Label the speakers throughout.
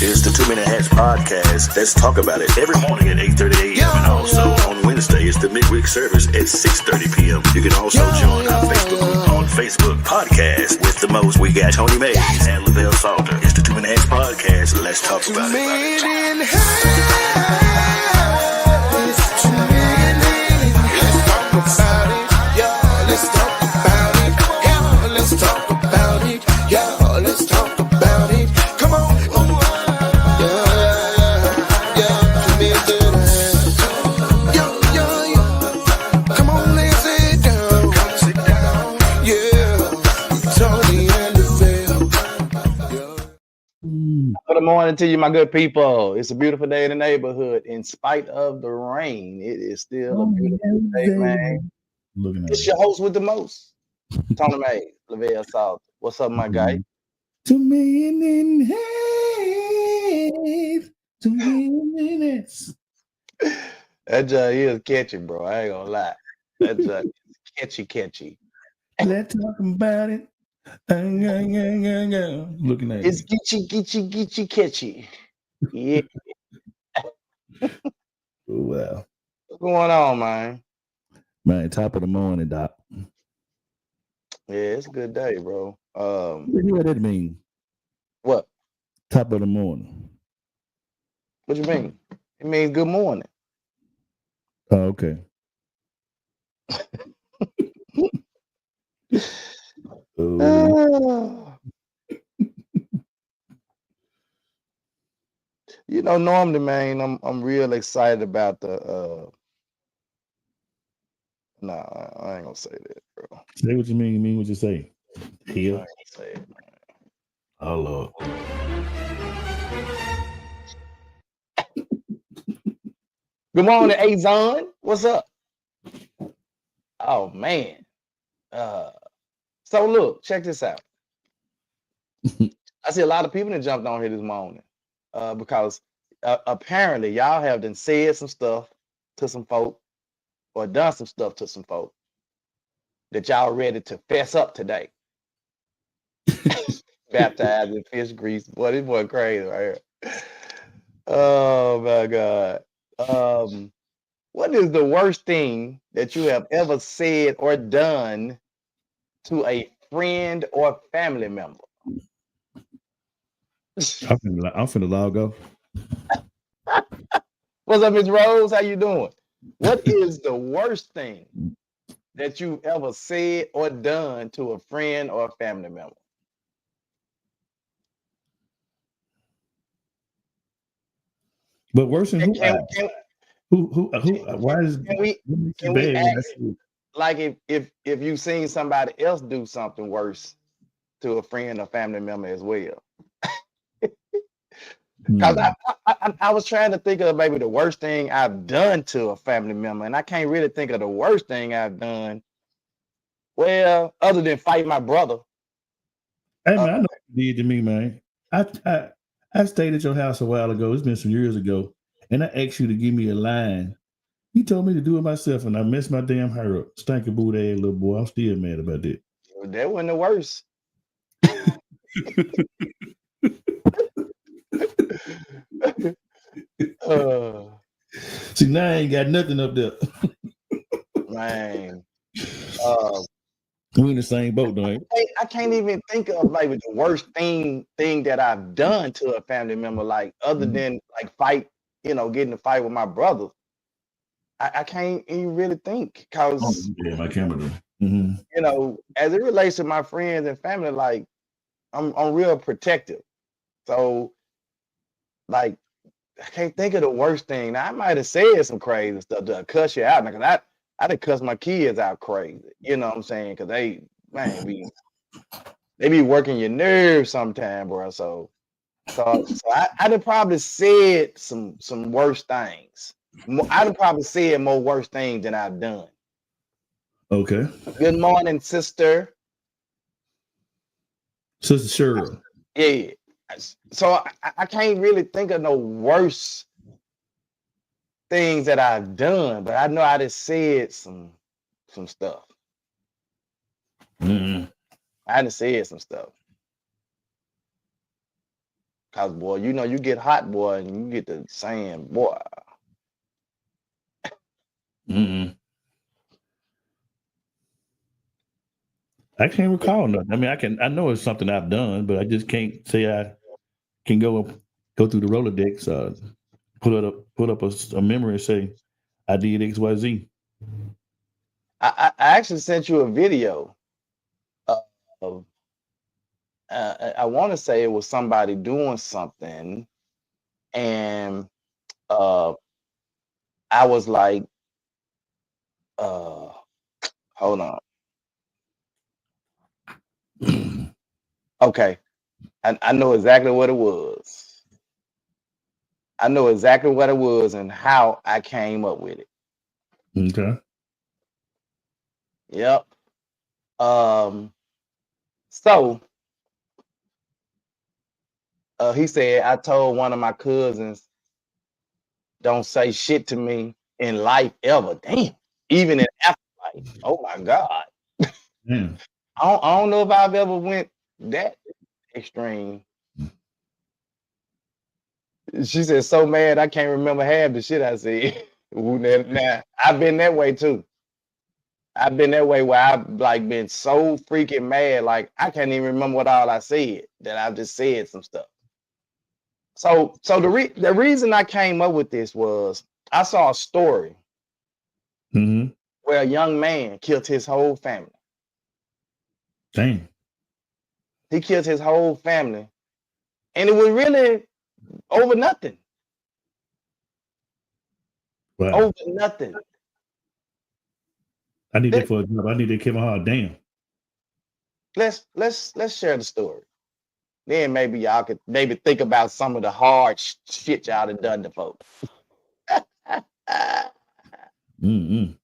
Speaker 1: It's the 2 Minute Hats podcast. Let's talk about it every morning at 8:30 a.m. and also on Wednesday it's the midweek service at 6:30 p.m. You can also join our Facebook group on Facebook podcast with the most. We got Tony Mays and Lavelle Salter. It's the 2 Minute Hats podcast. Let's talk about it.
Speaker 2: Good morning to you, my good people. It's a beautiful day in the neighborhood. In spite of the rain, it is still a beautiful day, man. It's your host with the most, Tony Mays, Lavelle Salter. What's up, my guy?
Speaker 3: 2 million heads, 2 minutes.
Speaker 2: That jug is catchy, bro. I ain't gonna lie. That jug is catchy.
Speaker 3: Let's talk about it. Looking at
Speaker 2: it's gitchy, catchy. Yeah.
Speaker 3: Wow.
Speaker 2: What's going on, man?
Speaker 3: Man, top of the morning, Doc.
Speaker 2: Yeah, it's a good day, bro.
Speaker 3: What that mean?
Speaker 2: What?
Speaker 3: Top of the morning.
Speaker 2: What you mean? It means good morning.
Speaker 3: Oh, okay.
Speaker 2: You know, normally, man, I'm real excited about the nah, I ain't gonna say that, bro.
Speaker 3: Say what you mean. You mean what you say. Here.
Speaker 2: I ain't say it, man.
Speaker 3: Oh Lord.
Speaker 2: Good morning, Azon. What's up? Oh man. So look, check this out. I see a lot of people that jumped on here this morning because apparently y'all have done said some stuff to some folk or done some stuff to some folk that y'all ready to fess up today. Baptized in fish grease. Boy, this boy crazy right here. Oh my God. What is the worst thing that you have ever said or done to a friend or family member?
Speaker 3: I'm finna log off.
Speaker 2: What's up, Miss Rose? How you doing? What is the worst thing that you ever said or done to a friend or a family member?
Speaker 3: But worse than who? Why is
Speaker 2: can we ask, like if you've seen somebody else do something worse to a friend or family member as well? Because I was trying to think of maybe the worst thing I've done to a family member, and I can't really think of the worst thing I've done. Well, other than fight my brother.
Speaker 3: Hey man, I know what you did to me, man. I stayed at your house a while ago. It's been some years ago, and I asked you to give me a line. You told me to do it myself, and I messed my damn hair up. Stinky boot ass little boy. I'm still mad about that.
Speaker 2: That wasn't the worst.
Speaker 3: See, now I ain't got nothing up there.
Speaker 2: Man.
Speaker 3: We in the same boat, though.
Speaker 2: I can't even think of like the worst thing that I've done to a family member, like other than like fight, getting a fight with my brother. I can't even really think because
Speaker 3: my camera.
Speaker 2: As it relates to my friends and family, like I'm real protective. So like I can't think of the worst thing. Now I might have said some crazy stuff to cuss you out because I done cuss my kids out crazy. You know what I'm saying? Because they be working your nerves sometime, bro. So I done probably said some worse things. I done probably said more worse things than I've done.
Speaker 3: Okay.
Speaker 2: Good morning, sister.
Speaker 3: Sister Cheryl.
Speaker 2: Yeah. So I can't really think of no worse things that I've done, but I know I just said some stuff. I done said some stuff. Cause boy, you know you get hot, boy, and you get the saying, boy.
Speaker 3: Mm-mm. I can't recall nothing. I mean, I know it's something I've done, but I just can't say I can go through the Rolodex, pull up a memory and say I did XYZ.
Speaker 2: I actually sent you a video of I want to say it was somebody doing something, and I was like, hold on. Okay, I know exactly what it was. I know exactly what it was and how I came up with it.
Speaker 3: Okay.
Speaker 2: Yep. So he said, I told one of my cousins, don't say shit to me in life ever. Damn. Even in afterlife. Oh my God.
Speaker 3: Yeah.
Speaker 2: I don't know if I've ever went that extreme. She said, so mad I can't remember half the shit I said. Now, I've been that way too. I've been that way where I've like been so freaking mad, like I can't even remember what all I said, that I've just said some stuff. So the reason I came up with this was I saw a story where a young man killed his whole family.
Speaker 3: Dang.
Speaker 2: He killed his whole family, and it was really over nothing.
Speaker 3: Wow.
Speaker 2: Over nothing.
Speaker 3: I need that for a job. I need that Kevin Hart. Damn.
Speaker 2: Let's share the story. Then maybe y'all could maybe think about some of the hard shit y'all have done to folks.
Speaker 3: Mm-mm.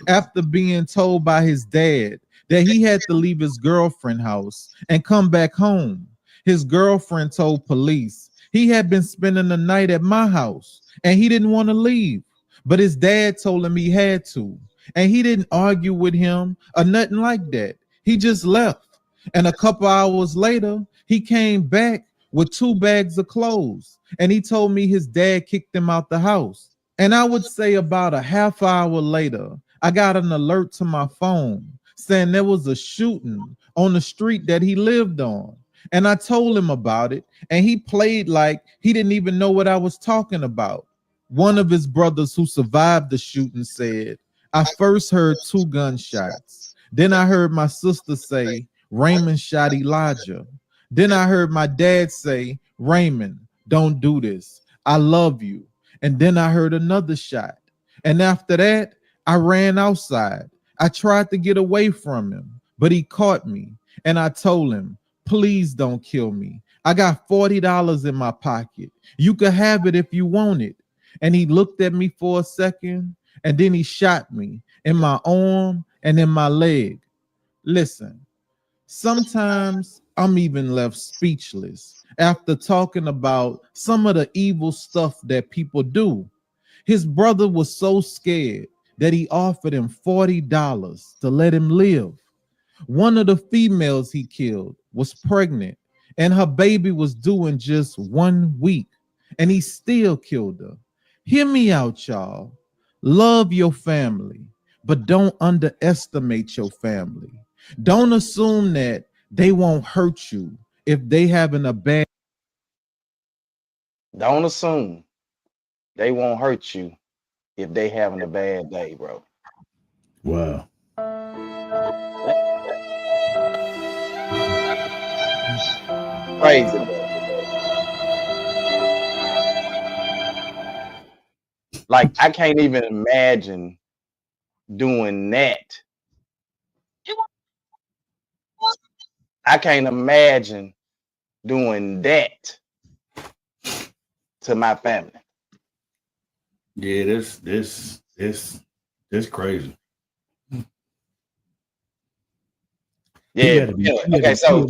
Speaker 4: After being told by his dad that he had to leave his girlfriend's house and come back home, his girlfriend told police he had been spending the night at my house and he didn't want to leave, but his dad told him he had to, and he didn't argue with him or nothing like that. He just left, and a couple hours later he came back with 2 bags of clothes, and he told me his dad kicked him out the house. And I would say about a half hour later, I got an alert to my phone saying there was a shooting on the street that he lived on. And I told him about it, and he played like he didn't even know what I was talking about. One of his brothers who survived the shooting said, I first heard 2 gunshots. Then I heard my sister say, Raymond shot Elijah. Then I heard my dad say, Raymond, don't do this. I love you. And then I heard another shot. And after that, I ran outside. I tried to get away from him, but he caught me. And I told him, please don't kill me. I got $40 in my pocket. You could have it if you want it. And he looked at me for a second, and then he shot me in my arm and in my leg. Listen, sometimes I'm even left speechless after talking about some of the evil stuff that people do. His brother was so scared that he offered him $40 to let him live. One of the females he killed was pregnant, and her baby was due in just 1 week, and he still killed her. Hear me out, y'all. Love your family, but don't underestimate your family. Don't assume that they won't hurt you if they having a bad.
Speaker 2: Don't assume they won't hurt you if they having a bad day, bro.
Speaker 3: Wow.
Speaker 2: Crazy, bro. Like I can't even imagine doing that. I can't imagine doing that to my family.
Speaker 3: Yeah, this crazy.
Speaker 2: Yeah. Okay, so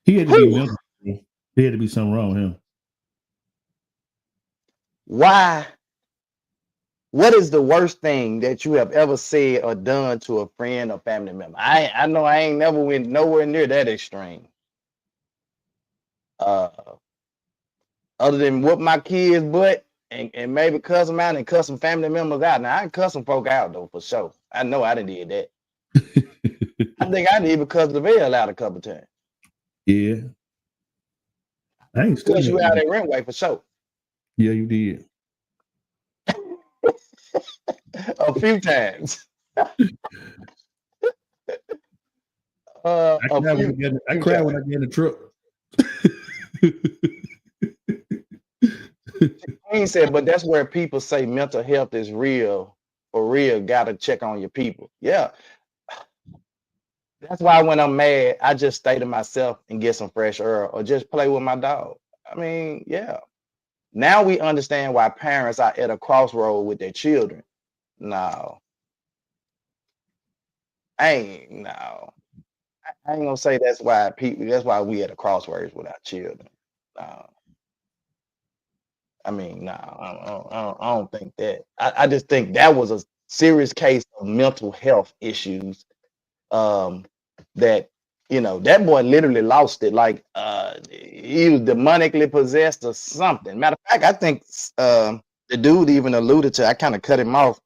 Speaker 3: he had to be mental. There had to be something wrong with him.
Speaker 2: why What is the worst thing that you have ever said or done to a friend or family member? I know I ain't never went nowhere near that extreme. Other than whoop my kids' butt and maybe cuss them out and cuss some family members out. Now I can cuss some folk out though for sure. I know I done did that. I think I did even cuss the veil out a couple times.
Speaker 3: Yeah. I ain't
Speaker 2: Cuss you out at Rentway for sure.
Speaker 3: Yeah, you did.
Speaker 2: A few times.
Speaker 3: I cried when I get in the truck.
Speaker 2: He said, but that's where people say mental health is real. For real, gotta check on your people. Yeah. That's why when I'm mad, I just stay to myself and get some fresh air or just play with my dog. I mean, yeah. Now we understand why parents are at a crossroad with their children. No. I ain't gonna say that's why we at a crossroads with our children. No. I mean, no, I don't think that. I just think that was a serious case of mental health issues. That that boy literally lost it. Like he was demonically possessed or something. Matter of fact, I think the dude even alluded to. I kind of cut him off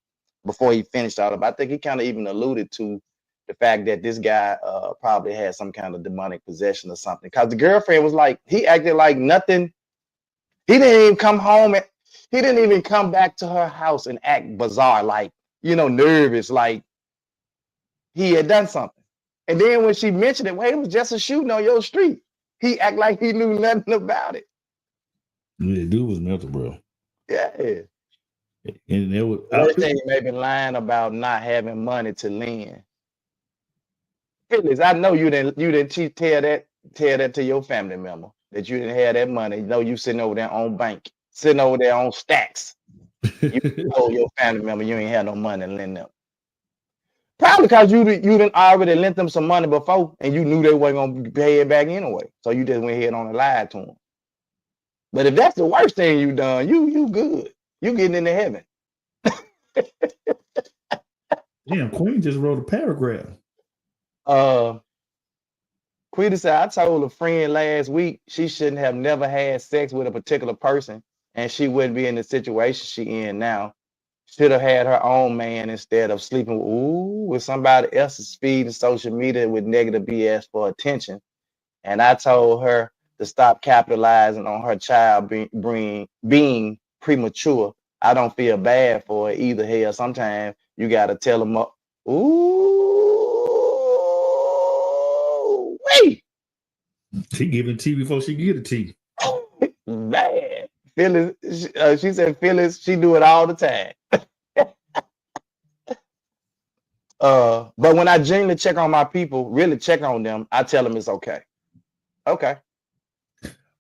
Speaker 2: before he finished all of it. I think he kind of even alluded to the fact that this guy probably had some kind of demonic possession or something. Because the girlfriend was like, he acted like nothing. He didn't even come home and he didn't even come back to her house and act bizarre, like, nervous, like he had done something. And then when she mentioned it, well, it was just a shooting on your street. He act like he knew nothing about it.
Speaker 3: Yeah, the dude was mental, bro.
Speaker 2: Yeah.
Speaker 3: And there was
Speaker 2: other thing, maybe lying about not having money to lend. Phyllis, I know you didn't tell that to your family member that you didn't have that money. You know you sitting over there on bank, sitting over there on stacks. You told your family member you ain't had no money to lend them. Probably because you didn't already lent them some money before and you knew they weren't gonna pay it back anyway. So you just went ahead on and lied to them. But if that's the worst thing you done, you good. You getting into heaven.
Speaker 3: Damn, Queen just wrote a paragraph.
Speaker 2: Quita said, I told a friend last week she shouldn't have never had sex with a particular person and she wouldn't be in the situation she in now. Should have had her own man instead of sleeping with somebody else's feed and social media with negative BS for attention. And I told her to stop capitalizing on her child being premature. I don't feel bad for it either. Hell, sometimes you got to tell them, wait.
Speaker 3: She giving tea before she get a tea.
Speaker 2: Man, Phyllis, she said, Phyllis, she do it all the time. But when I genuinely check on my people, really check on them, I tell them it's okay. Okay.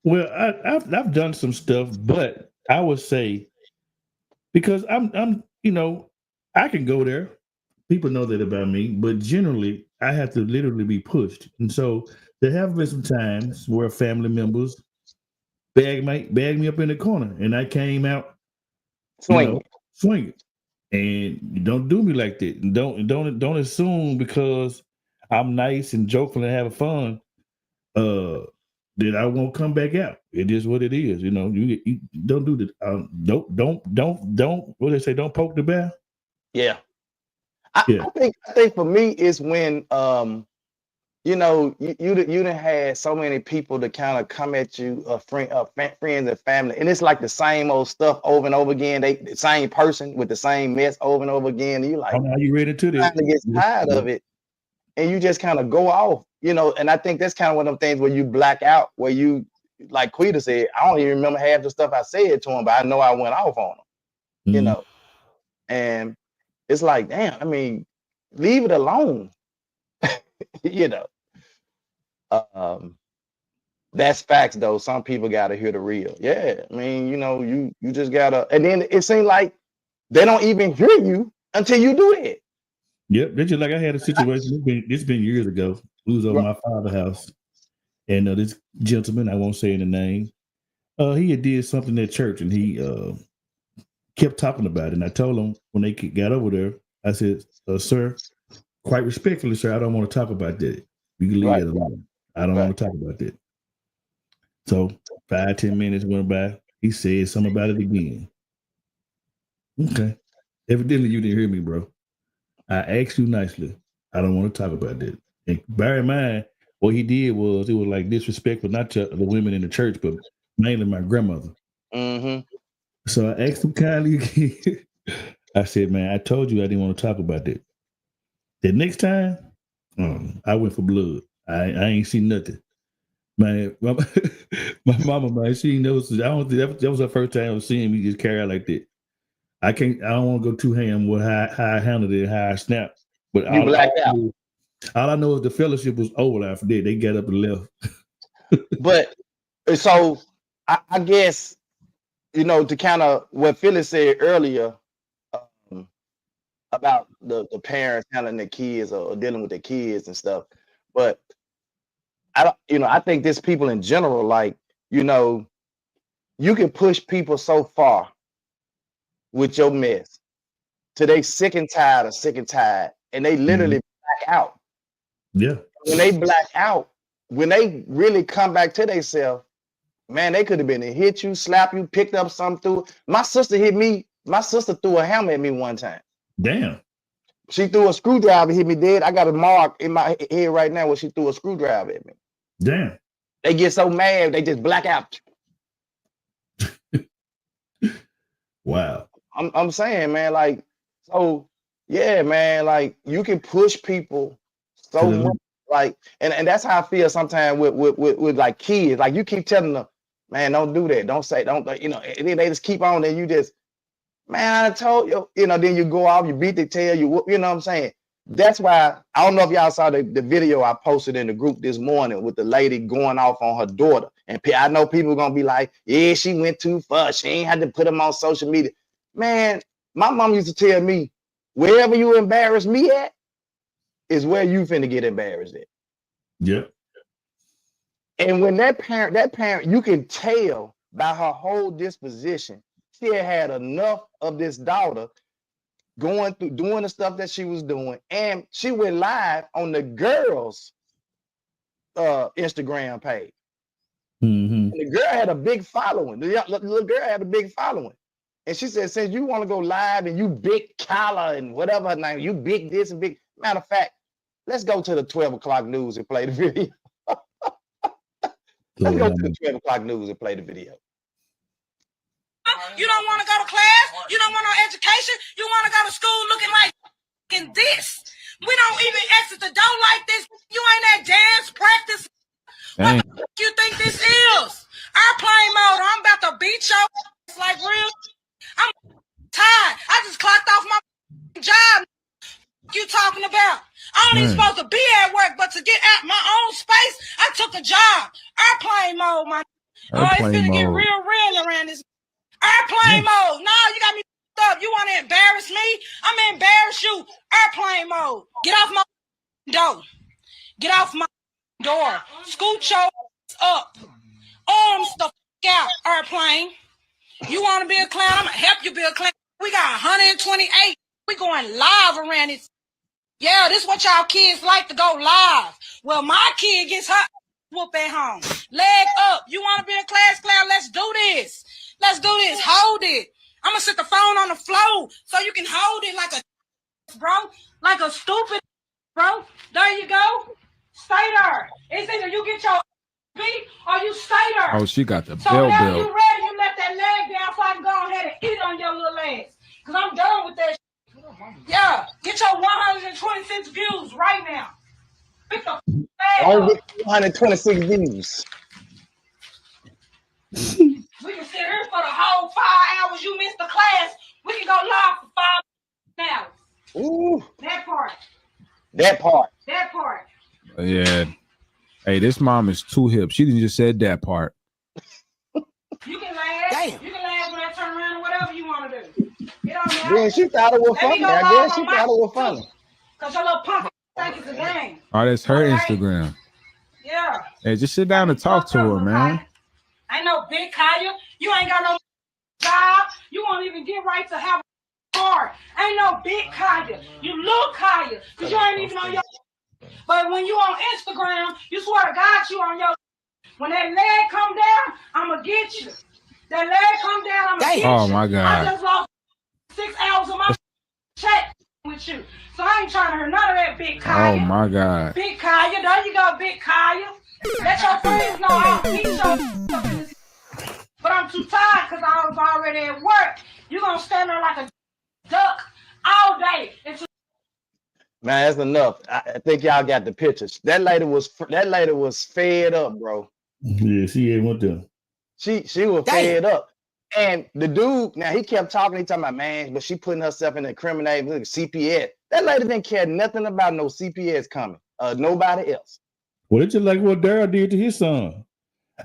Speaker 3: Well, I've done some stuff, but I would say because I'm I can go there. People know that about me, but generally I have to literally be pushed. And so there have been some times where family members bag me up in the corner and I came out swinging. And you don't do me like that. Don't assume because I'm nice and joking and having fun that I won't come back out. It is what it is. You don't do that. Don't what they say, don't poke the bear.
Speaker 2: Yeah. I think for me it's when you done had so many people to kind of come at you, friends and family, and it's like the same old stuff over and over again. The same person with the same mess over and over again. And you like,
Speaker 3: are you ready to this?
Speaker 2: Kind of get tired of it, and you just kind of go off, And I think that's kind of one of them things where you black out, where you, like Quita said, I don't even remember half the stuff I said to him, but I know I went off on him, and it's like, damn. I mean, leave it alone, That's facts though. Some people gotta hear the real. Yeah, I mean, you just gotta, and then it seems like they don't even hear you until you do it.
Speaker 3: Yep, that's just like I had a situation. It's been years ago. It was over my father's house, and this gentleman, I won't say the name, he had did something at church, and he kept talking about it. And I told them when they got over there, I said, sir, quite respectfully, sir, I don't want to talk about that. You can leave
Speaker 2: Right.
Speaker 3: it alone. I don't
Speaker 2: Right.
Speaker 3: want to talk about that. So 5-10 minutes went by. He said something about it again. Okay. Evidently, you didn't hear me, bro. I asked you nicely. I don't want to talk about that. And bear in mind, what he did was it was like disrespectful, not to the women in the church, but mainly my grandmother.
Speaker 2: Mm-hmm.
Speaker 3: So I asked him kindly again. I said, man, I told you I didn't want to talk about that. The next time, I went for blood. I ain't seen nothing. Man, my mama, man, she knows. I don't think that was her first time seeing me just carry out like that. I don't want to go too ham with how I handled it, how I snapped. But
Speaker 2: You blacked out.
Speaker 3: All I know is the fellowship was over after that. They got up and left.
Speaker 2: But so I guess, you know, to kind of what Phyllis said earlier about the parents handling their kids or dealing with their kids and stuff. But I think there's people in general, like, you know, you can push people so far with your mess till they sick and tired, and they literally black out.
Speaker 3: Yeah.
Speaker 2: When they black out, when they really come back to themselves, man, they could have been to hit you, slap you, picked up something through. My sister hit me. My sister threw a hammer at me one time.
Speaker 3: Damn.
Speaker 2: She threw a screwdriver, hit me dead. I got a mark in my head right now where she threw a screwdriver at me.
Speaker 3: Damn.
Speaker 2: They get so mad, they just black out.
Speaker 3: Wow.
Speaker 2: I'm saying, man, like, so yeah, man, like you can push people so much, like, and that's how I feel sometimes with like kids. Like you keep telling them, man, don't do that, don't, you know, and then they just keep on, and you just, man, I told you, you know, then you go off, you beat the tail, you know what I'm saying? That's why I don't know if y'all saw the video I posted in the group this morning with the lady going off on her daughter. And I know people are gonna be like, yeah, she went too far. She ain't had to put them on social media. Man, my mom used to tell me, wherever you embarrass me at is where you finna get embarrassed at.
Speaker 3: Yep.
Speaker 2: And when that parent, you can tell by her whole disposition, she had enough of this daughter going through doing the stuff that she was doing, and she went live on the girls' Instagram page.
Speaker 3: Mm-hmm.
Speaker 2: And the girl had a big following. The little girl had a big following, and she said, "Since you want to go live and you big collar and whatever her name, you big this and big." Matter of fact, let's go to the 12 o'clock news and play the video. Let's go to the 12 o'clock news and play the video.
Speaker 5: You don't want to go to class. You don't want no education. You want to go to school looking like this. We don't even exit the door like this. You ain't at dance practice. Dang. What the you think this is? Airplane mode. I'm about to beat your ass like real. I'm tired. I just clocked off my job. You talking about? I don't even supposed to be at work, but to get out my own space, I took a job. Airplane mode, my. Oh, it's gonna get real around this. Airplane mode. No, you got me up. You want to embarrass me? I'm gonna embarrass you. Airplane mode. Get off my door. Get off my door. Scoot your up. Arms the out. Airplane. You want to be a clown? I'm gonna help you be a clown. We got 128. We going live around this. Yeah, this is what y'all kids like to go live. Well, my kid gets her whoop at home. Leg up. You want to be a class clown? Let's do this. Let's do this. Hold it. I'm going to sit the phone on the floor so you can hold it like a, bro, like a stupid, bro. There you go. Stay there. It's either you get your beat or you stay there.
Speaker 6: Oh, she got the
Speaker 5: so
Speaker 6: bell
Speaker 5: whenever
Speaker 6: bell.
Speaker 5: you ready, you let that leg down so I can go ahead and eat on your little legs. Because I'm done with that shit. Yeah. Get your 126 views right now. Pick the
Speaker 2: Only 126 views.
Speaker 5: We can sit here for the whole 5 hours. You missed the class. We can go live for 5 hours.
Speaker 2: Ooh.
Speaker 5: That part.
Speaker 2: That part.
Speaker 5: That part.
Speaker 6: Yeah. Hey, this mom is too hip. She didn't just said that part.
Speaker 5: You can laugh. Damn. You can laugh when I turn around or whatever you want to do. It don't matter.
Speaker 2: Yeah, she thought it was funny. I guess she thought it was funny.
Speaker 5: Because your little punk think it's a game.
Speaker 6: Oh, that's her Instagram.
Speaker 5: Yeah.
Speaker 6: Hey, just sit down and talk to her, man.
Speaker 5: Ain't no big Kaya. You ain't got no job. You won't even get right to have a car. Ain't no big Kaya. You look Kaya because you ain't even on your. But when you on Instagram, you swear to God you on your. When that leg come down, I'ma get you. That leg come down, I'ma get you.
Speaker 6: Oh my God.
Speaker 5: I just lost 6 hours of my chat with you. So I ain't trying to hear none of that big Kaya.
Speaker 6: Oh my God.
Speaker 5: Big Kaya, there you go, big Kaya. Let your friends know I'll beat your. But I'm too tired because I was already at work. You gonna stand there like a duck all day.
Speaker 2: Man, that's enough. I think y'all got the pictures. That lady was fed up, bro.
Speaker 3: Yeah, she ain't want them.
Speaker 2: She was fed up. And the dude, now he kept talking about, man, but she putting herself in the incriminating CPS. That lady didn't care nothing about no CPS coming. Nobody else.
Speaker 3: Well, it's just like what Daryl did to his son.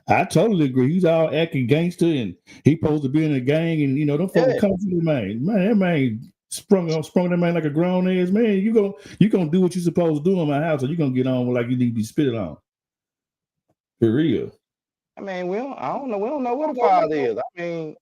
Speaker 3: I totally agree. He's all acting gangster and he supposed to be in a gang, and them folks come to the man. Man, that man sprung that man like a grown ass man. You gonna do what you supposed to do in my house, or you gonna get on like you need to be spitted on. For real.
Speaker 2: I mean, we don't know what the father is. I mean,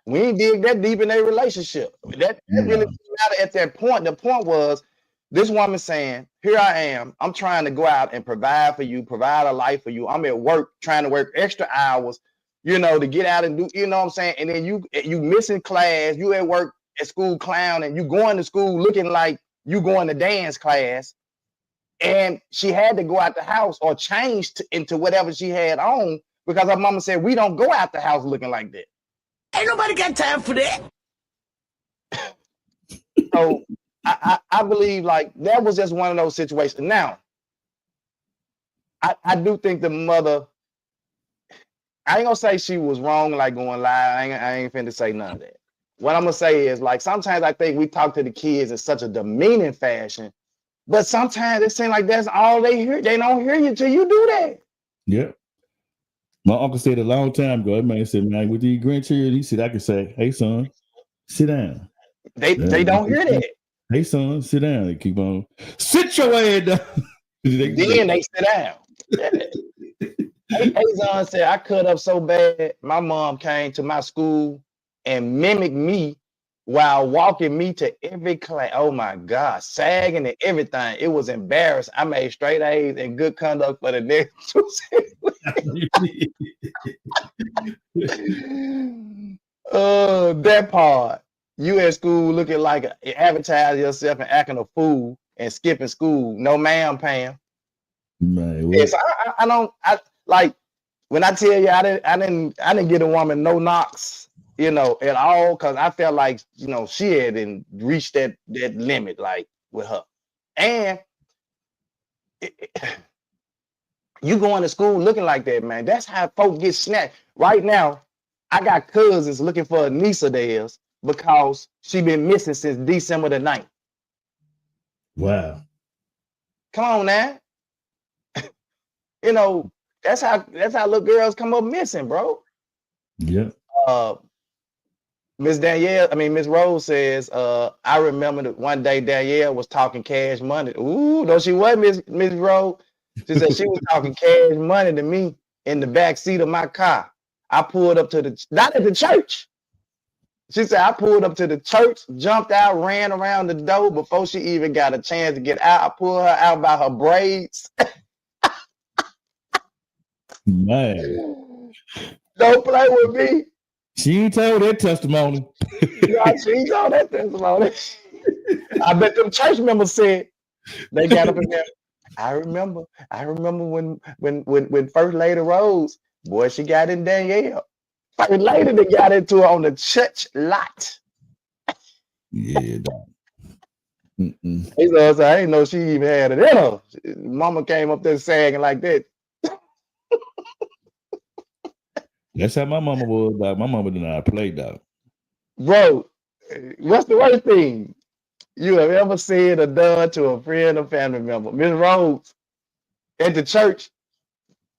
Speaker 2: we ain't dig that deep in their relationship. That really didn't matter at that point. The point was this woman saying, here I am. I'm trying to go out and provide for you, provide a life for you. I'm at work trying to work extra hours, to get out and do, you know what I'm saying? And then you missing class, you at work at school clown, and you going to school looking like you going to dance class. And she had to go out the house or change into whatever she had on because her mama said, we don't go out the house looking like that.
Speaker 7: Ain't nobody got time for that.
Speaker 2: So I believe like that was just one of those situations. Now, I do think the mother, I ain't gonna say she was wrong, like going live. I ain't finna say none of that. What I'm gonna say is like sometimes I think we talk to the kids in such a demeaning fashion, but sometimes it seems like that's all they hear. They don't hear you till you do that.
Speaker 3: Yep. My uncle said a long time ago, that man said, man, with these grandchildren, he said, I could say, hey, son, sit down.
Speaker 2: They don't hear that.
Speaker 3: Hey, son, sit down. They keep on, sit your ass down.
Speaker 2: Then they sit down. Hey, son said, I cut up so bad, my mom came to my school and mimicked me while walking me to every class. Oh my God, sagging and everything. It was embarrassing. I made straight A's and good conduct for the next 2 that part. You at school looking like advertising yourself and acting a fool and skipping school. No, ma'am, Pam.
Speaker 3: Man,
Speaker 2: yes, I like when I tell you I didn't get a woman no knocks, at all, because I felt like she hadn't reached that limit like with her. And you going to school looking like that, man. That's how folks get snatched. Right now, I got cousins looking for a niece of theirs because she been missing since December the 9th.
Speaker 3: Wow.
Speaker 2: Come on now. That's how little girls come up missing, bro.
Speaker 3: Yeah.
Speaker 2: Miss Rose says, I remember that one day Danielle was talking cash money. Ooh, no, she wasn't, Miss Rose. She said she was talking cash money to me in the back seat of my car. I pulled up not at the church. She said, I pulled up to the church, jumped out, ran around the door before she even got a chance to get out. I pulled her out by her braids.
Speaker 3: Man.
Speaker 2: Don't play with me.
Speaker 3: She ain't told that testimony.
Speaker 2: She ain't told that testimony. I bet them church members said they got up in there. I remember when First Lady Rose, boy, she got in Danielle. First Lady they got into her on the church lot.
Speaker 3: Yeah,
Speaker 2: I didn't know she even had it in her. Mama came up there sagging like that.
Speaker 3: That's how my mama was, dog. My mama did not play, dog.
Speaker 2: Bro, what's the worst thing you have ever said or done to a friend or family member? Miss Rose at the church,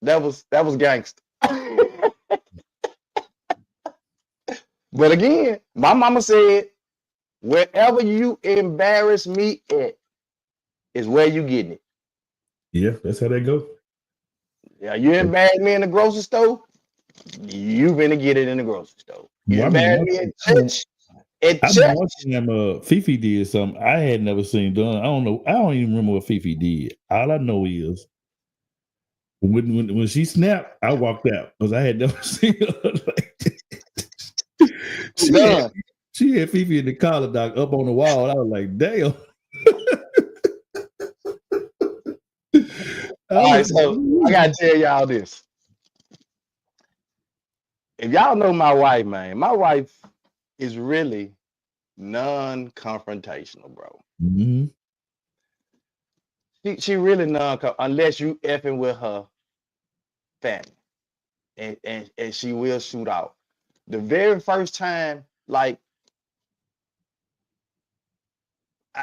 Speaker 2: that was gangster. But again, my mama said, wherever you embarrass me at is where you getting it.
Speaker 3: Yeah, that's how that go.
Speaker 2: Yeah, you embarrass me in the grocery store, you finna get it in the grocery store. You
Speaker 3: Well,
Speaker 2: married me in church. In
Speaker 3: I
Speaker 2: church.
Speaker 3: mean, one time Fifi did something I had never seen done. I don't know. I don't even remember what Fifi did. All I know is when she snapped, I walked out because I had never seen her like that. She had Fifi in the collar dock up on the wall. I was like, damn.
Speaker 2: All right, so I gotta tell y'all this. If y'all know my wife, man, my wife is really non-confrontational, bro.
Speaker 3: Mm-hmm.
Speaker 2: She really unless you effing with her family, and she will shoot out. The very first time, like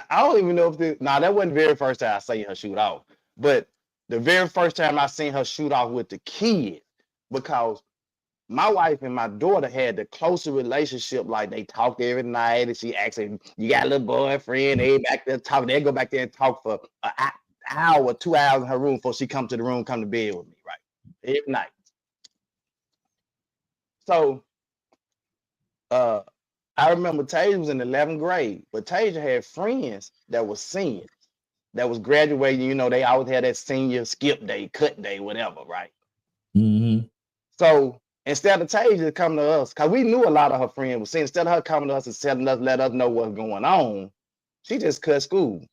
Speaker 2: I don't even know if that wasn't the very first time I seen her shoot out, but the very first time I seen her shoot out with the kid, because my wife and my daughter had the closer relationship. Like they talked every night, and she asked him, "You got a little boyfriend?" They back there talking. They go back there and talk for an hour, 2 hours in her room before she come to the room, come to bed with me, right? Every night. So, I remember Tasia was in the 11th grade, but Tasia had friends that were seniors, that was graduating. You know, they always had that senior skip day, cut day, whatever, right?
Speaker 3: Mm-hmm.
Speaker 2: So instead of Tasia coming to us, because we knew a lot of her friends were seniors, instead of her coming to us and telling us, let us know what's going on, she just cut school.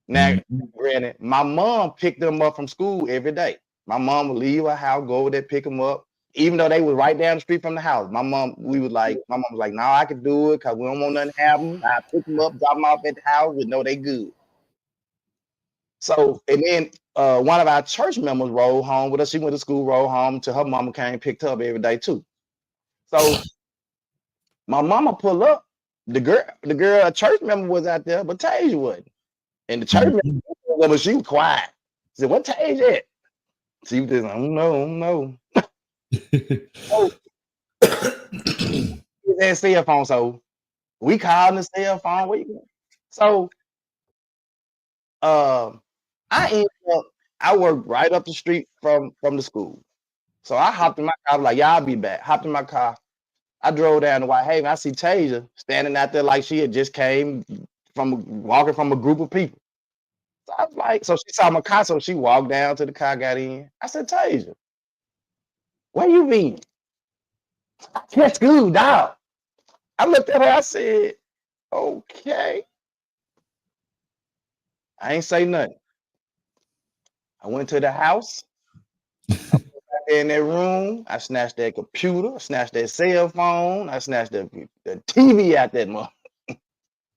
Speaker 2: Now, granted, my mom picked them up from school every day. My mom would leave her house, go over there, pick them up. Even though they were right down the street from the house, my mom was like, no, I can do it because we don't want nothing to happen. I pick them up, drop them off at the house, we know they good. So, and then one of our church members rolled home with us. She went to school, rolled home till her mama came and picked her up every day too. So my mama pulled up. The girl, a church member was out there, but Tasia wasn't. And the church member, she was quiet. She said, "What Tasia at?" She was just, I don't know. So, that cell phone, so we called the cell phone. So I worked right up the street from the school. So I hopped in my car. I was like, "Yeah, I'll be back." Hopped in my car. I drove down to Whitehaven. I see Tasia standing out there like she had just came walking from a group of people. So I was like, so she saw my car, so she walked down to the car, got in. I said, "Tasia, where you been?" "At school, dog." I looked at her, I said, "Okay." I ain't say nothing. I went to the house. I went back in that room. I snatched that computer, I snatched that cell phone, I snatched the TV out that mother.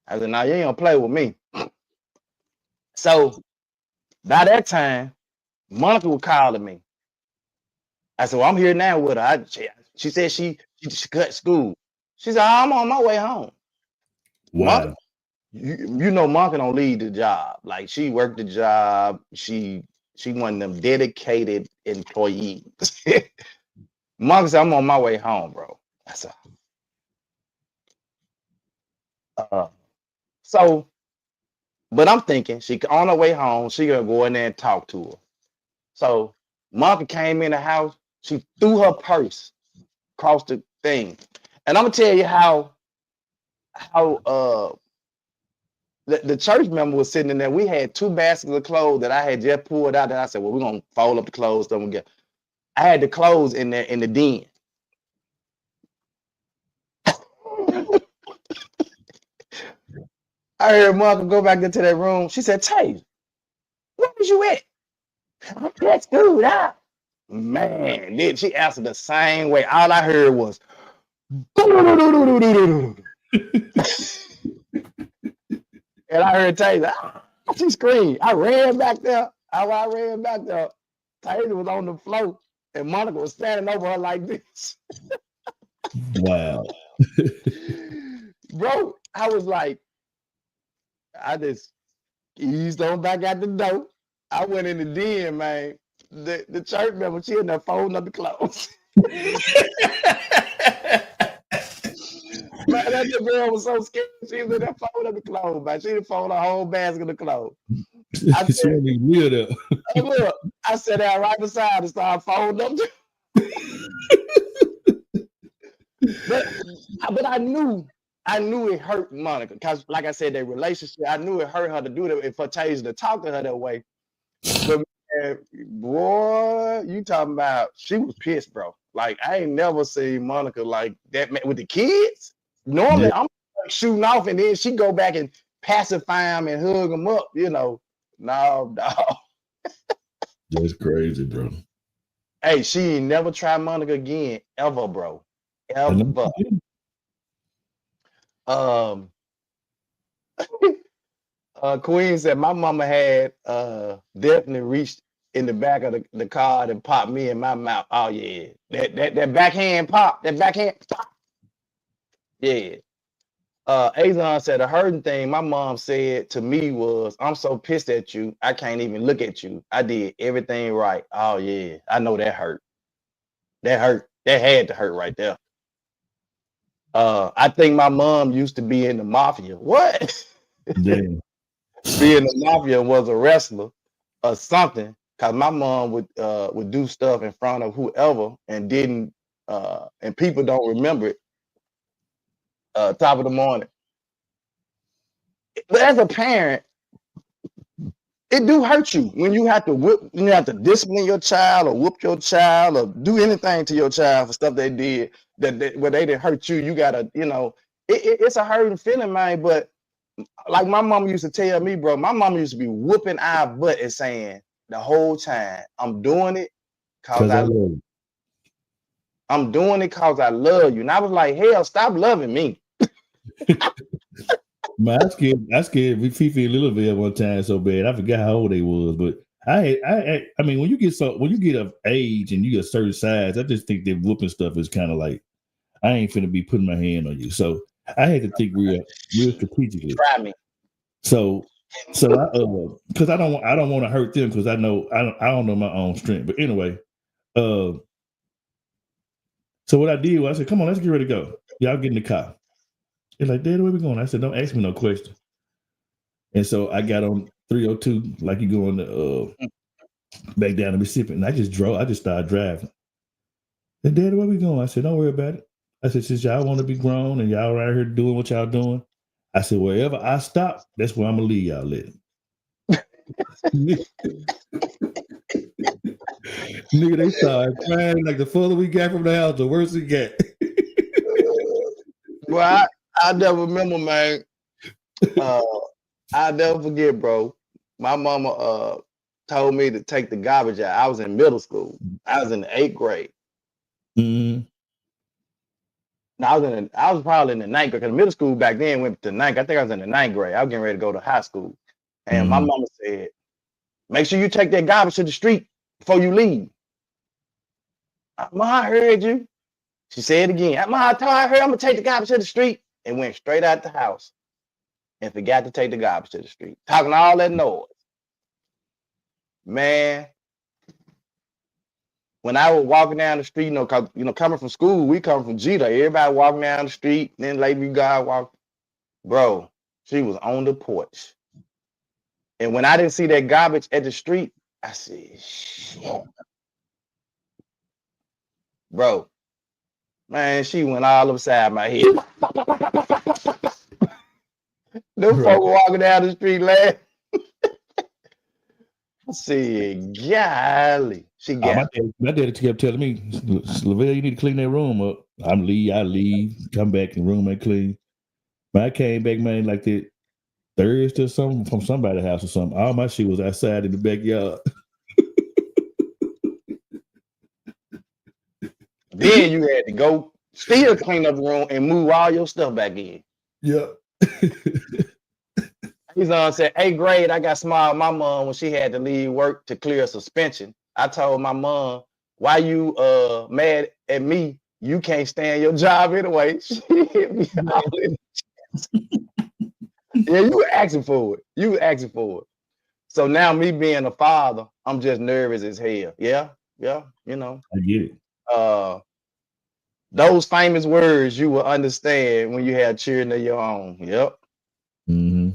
Speaker 2: I said, "Now you ain't gonna play with me." So by that time, Monica was calling me. I said, "Well, I'm here now with her." She said she cut school. She said, "I'm on my way home."
Speaker 3: Wow.
Speaker 2: Monica, you know, Monica don't leave the job. Like she worked the job. She one of them dedicated employees. Monica said, "I'm on my way home, bro." I said, so, but I'm thinking she on her way home, she gonna go in there and talk to her. So Monica came in the house, she threw her purse across the thing. And I'm gonna tell you how the church member was sitting in there. We had 2 baskets of clothes that I had just pulled out. And I said, "Well, we're gonna fold up the clothes." Then we get. I had the clothes in there in the den. I heard Monica go back into that room. She said, "Tasia, where was you at?" "I'm at school, out." Man, then she answered the same way. All I heard was and I heard Tasia, she screamed. I ran back there. Tasia was on the floor and Monica was standing over her like this.
Speaker 3: Wow.
Speaker 2: Bro, I was like, I just eased on back out the door. I went in the den, man. The church member, she in there folding up the clothes. Man, that girl was so scared. She was in there folding up the clothes, man. She didn't fold a whole basket of clothes. I said, look, I sat down right beside her and started folding up. But I knew it hurt Monica because, like I said, their relationship. I knew it hurt her to do that for Tasia to talk to her that way. But man, boy, you talking about she was pissed, bro. Like I ain't never seen Monica like that with the kids. Normally, I'm like, shooting off, and then she go back and pacify them and hug them up. You know, no, dog.
Speaker 3: That's crazy, bro.
Speaker 2: Hey, she ain't never tried Monica again, ever, bro. Ever. Queen said my mama had definitely reached in the back of the car and popped me in my mouth. Oh yeah, that backhand pop, that backhand pop. Yeah. Azon said the hurting thing my mom said to me was, "I'm so pissed at you, I can't even look at you. I did everything right." Oh yeah, I know that hurt. That hurt. That had to hurt right there. I think my mom used to be in the mafia. What?
Speaker 3: Damn.
Speaker 2: Being the mafia was a wrestler or something, because my mom would do stuff in front of whoever and didn't and people don't remember it. Top of the morning. But as a parent, it do hurt you when you have to discipline your child or whoop your child or do anything to your child for stuff they did where they didn't hurt you. You gotta, it's a hurting feeling, man. But like my mom used to tell me, bro, my mom used to be whooping our butt and saying the whole time, I'm doing it because I love you. I'm doing it because I love you. And I was like, hell, stop loving me.
Speaker 3: Man, I scared Fifi and Littleville one time so bad. I forgot how old they was, but I mean, when you get of age and you get a certain size, I just think that whooping stuff is kind of like, I ain't finna be putting my hand on you. So I had to think real strategically.
Speaker 2: Try me.
Speaker 3: So because I don't want to hurt them because I don't know my own strength. But anyway, so what I did was I said, "Come on, let's get ready to go. Y'all get in the car." They're like, "Dad, where we going?" I said, "Don't ask me no question." And so I got on 302 like you going to back down to Mississippi, and I just drove. I just started driving. And Dad, where we going? I said, "Don't worry about it." I said, "Since y'all want to be grown and y'all right here doing what y'all doing," I said, "Wherever I stop, that's where I'm gonna leave y'all at." Nigga, they started crying like the further we got from the house, the worse it got.
Speaker 2: Well, I never remember, man. I'll never forget, bro. My mama told me to take the garbage out. I was in middle school. I was in the 8th grade.
Speaker 3: Mm-hmm.
Speaker 2: Now I was probably in the 9th grade because middle school back then went to 9th. I think I was in the 9th grade. I was getting ready to go to high school. And my mama said, "Make sure you take that garbage to the street before you leave." Ma, I heard you. She said it again. Ma, I heard I'm gonna take the garbage to the street, and went straight out the house and forgot to take the garbage to the street. Talking all that noise. Man, when I was walking down the street, cause coming from school, we come from Jeter. Everybody walking down the street, then Lady God walk. Bro, she was on the porch. And when I didn't see that garbage at the street, I said, shit. Bro, man, she went all upside my head. Them folk walking down the street laughing. I said, golly. She got
Speaker 3: my daddy kept telling me, "Lavelle, you need to clean that room up." I leave, come back and room ain't clean. But I came back, man, like that Thursday or something from somebody's house or something. All my shit was outside in the backyard.
Speaker 2: Then you had to go still clean up the room and move all your stuff back in.
Speaker 3: Yeah.
Speaker 2: He's said, 8th grade, I got smart with my mom when she had to leave work to clear a suspension. I told my mom, "Why you mad at me? You can't stand your job anyway." She hit me all in the chest. Yeah, you were asking for it. So now me being a father, I'm just nervous as hell. Yeah,
Speaker 3: I get it.
Speaker 2: Those famous words you will understand when you have children of your own. Yep.
Speaker 3: Mm-hmm.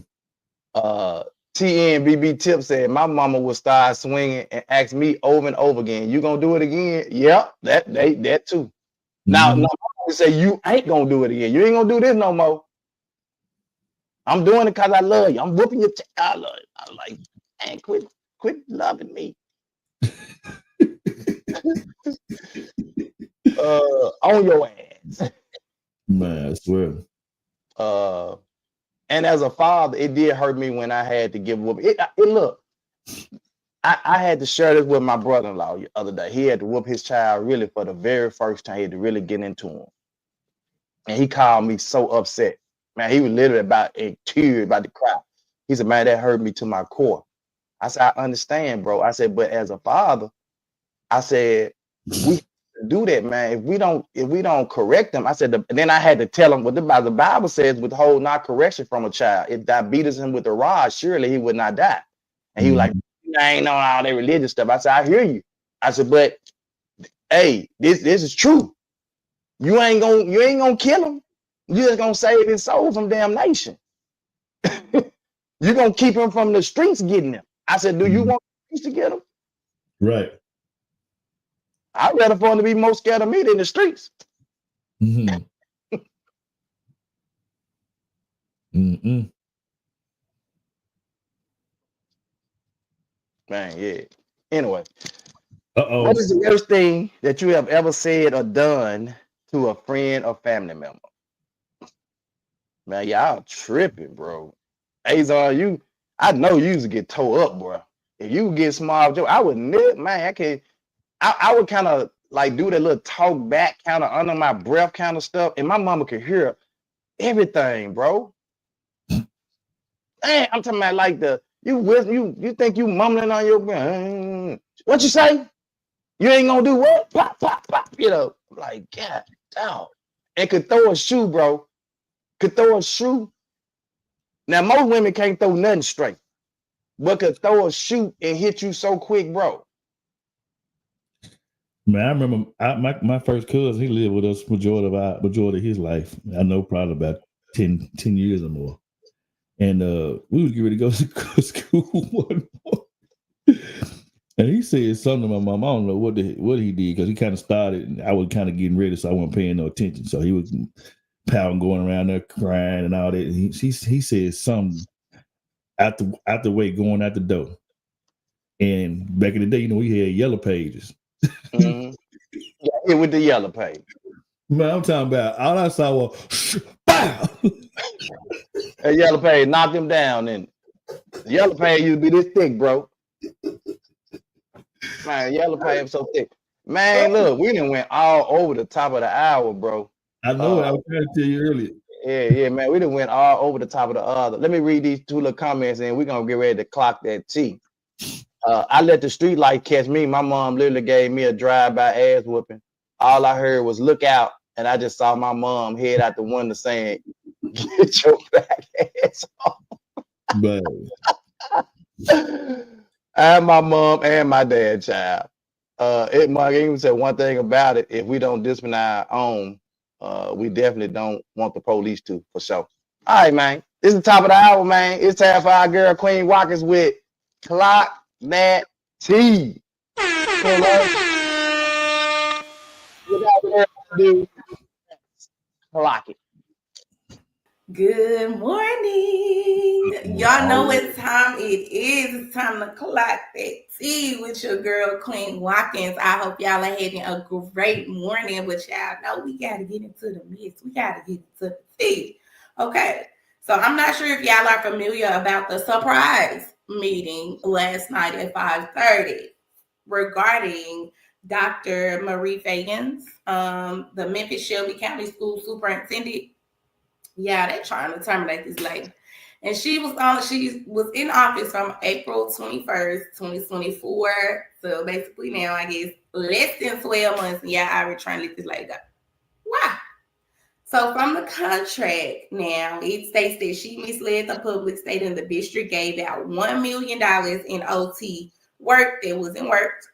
Speaker 2: TNBB Tip said my mama would start swinging and ask me over and over again, "You gonna do it again?" Yep, that too. Now, my mama to say you ain't gonna do it again. You ain't gonna do this no more. I'm doing it because I love you. I'm whooping your I love you. I'm like, man, quit loving me. On your ass.
Speaker 3: Man, I swear.
Speaker 2: And as a father, it did hurt me when I had to give whoop. Look, I had to share this with my brother-in-law the other day. He had to whoop his child really for the very first time. He had to really get into him. And he called me so upset. Man, he was literally about in tears, about to cry. He said, man, that hurt me to my core. I said, I understand, bro. I said, but as a father, I said, we do that, man. If we don't correct them, I said, and then I had to tell him what the Bible says, withhold not correction from a child. If thou beatest him with a rod, surely he would not die. And he was like, I ain't on all that religious stuff. I said, I hear you. I said, but hey, this is true. You ain't gonna kill him. You just gonna save his soul from damnation. You're gonna keep him from the streets getting him. I said, do you want the streets to get him?
Speaker 3: Right.
Speaker 2: I'd rather for him to be more scared of me than the streets.
Speaker 3: Mm-hmm.
Speaker 2: Man, yeah. Anyway,
Speaker 3: What
Speaker 2: is the worst thing that you have ever said or done to a friend or family member? Man, y'all tripping, bro. Azar, I know you used to get tore up, bro. If you get small joke, I would never, man. I would kind of like do that little talk back, kind of under my breath, kind of stuff, and my mama could hear everything, bro. Man, I'm talking about like you think you mumbling on your brain. What you say? You ain't gonna do what? Pop, pop, pop, like, God, dog. And could throw a shoe, bro. Could throw a shoe. Now, most women can't throw nothing straight, but could throw a shoe and hit you so quick, bro.
Speaker 3: Man, I remember my first cousin, he lived with us majority of his life. I know probably about 10 years or more. And we was getting ready to go to school one morning. And he said something to my mom. I don't know what he did, because he kind of started, and I was kind of getting ready, so I wasn't paying no attention. So he was pouting, going around there crying and all that. And he said something out the way, going out the door. And back in the day, we had yellow pages.
Speaker 2: Mm-hmm. Yeah, with the yellow page.
Speaker 3: Man, I'm talking about, all I saw was bow.
Speaker 2: That yellow page knocked him down, and the yellow page used to be this thick, bro. Man, yellow page was so thick. Man, look, we done went all over the top of the hour, bro.
Speaker 3: I know it. I was trying to tell you earlier.
Speaker 2: Yeah, man. We done went all over the top of the other. Let me read these two little comments, and we're gonna get ready to clock that T. I let the street light catch me. My mom literally gave me a drive-by ass whooping. All I heard was "look out," and I just saw my mom head out the window saying, "Get your black ass off."
Speaker 3: But
Speaker 2: I'm my mom and my dad, child. Mark even said one thing about it: if we don't discipline our own, we definitely don't want the police to, for sure. All right, man. This is the top of the hour, man. It's time for our girl Queen Watkins with Clock That T. Without further ado, clock it.
Speaker 8: Good morning. Y'all know what time it is. It's time to clock that tea with your girl, Queen Watkins. I hope y'all are having a great morning, but y'all know we got to get into the mix. We got to get into the tea. Okay. So I'm not sure if y'all are familiar about the surprise meeting last night at 5:30 regarding Dr. Marie Fagans, the Memphis Shelby County School Superintendent. Yeah, they're trying to terminate this lady. And she was in office from April 21st, 2024. So basically now, I guess, less than 12 months, and I already trying to let this lady go. Why? So from the contract now, it states that she misled the public, stating the district gave out $1 million in OT work that wasn't worked.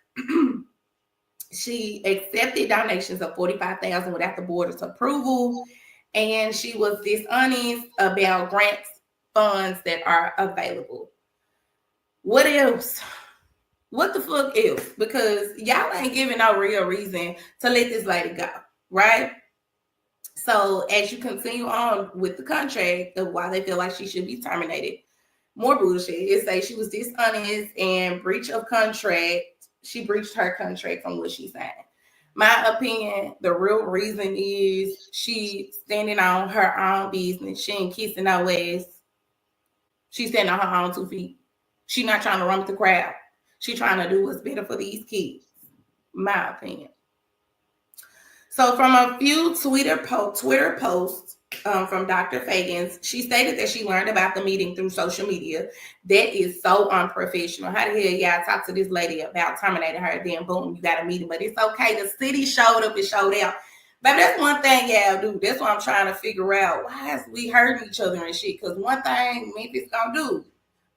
Speaker 8: She accepted donations of $45,000 without the board's approval. And she was dishonest about grants funds that are available. What else? What the fuck else? Because y'all ain't giving no real reason to let this lady go, right? So as you continue on with the contract of why they feel like she should be terminated, more bullshit. It say she was dishonest and breach of contract. She breached her contract from what she signed. My opinion, the real reason is she standing on her own business. She ain't kissing no ass. She's standing on her own 2 feet. She not trying to run with the crowd. She trying to do what's better for these kids. My opinion. So from a few Twitter posts from Dr. Fagans, she stated that she learned about the meeting through social media. That is so unprofessional. How the hell y'all talk to this lady about terminating her? Then boom, you got a meeting. But it's okay. The city showed up and showed out. But that's one thing y'all do. That's what I'm trying to figure out. Why is we hurting each other and shit? Because one thing Memphis gonna do,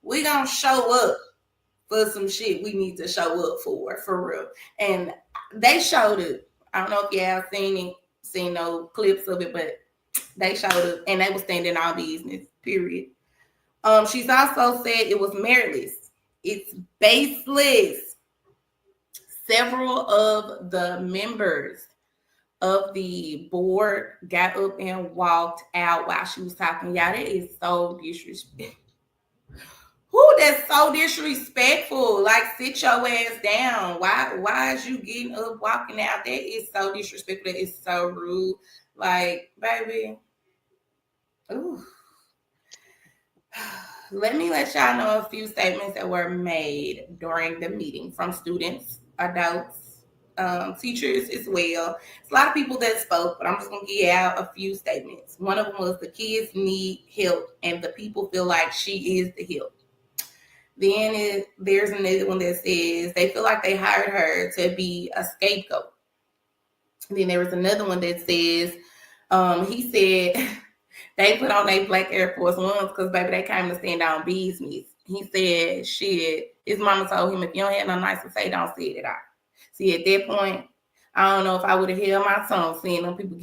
Speaker 8: we gonna show up for some shit we need to show up for real. And they showed it. I don't know if y'all seen no clips of it, but they showed up and they were standing on business, period. She's also said it was meritless. It's baseless. Several of the members of the board got up and walked out while she was talking. Y'all, that is so disrespectful. Who? That's so disrespectful. Like, sit your ass down. Why is you getting up, walking out? That is so disrespectful. That is so rude. Like, baby. Ooh. Let me let y'all know a few statements that were made during the meeting from students, adults, teachers as well. It's a lot of people that spoke, but I'm just going to give out a few statements. One of them was the kids need help and the people feel like she is the help. Then there's another one that says they feel like they hired her to be a scapegoat. Then there was another one that says, he said they put on their black Air Force Ones because, baby, they came to stand on business. He said, shit, his mama told him, if you don't have no nice to say, don't say it out. See, at that point, I don't know if I would have held my tongue seeing them people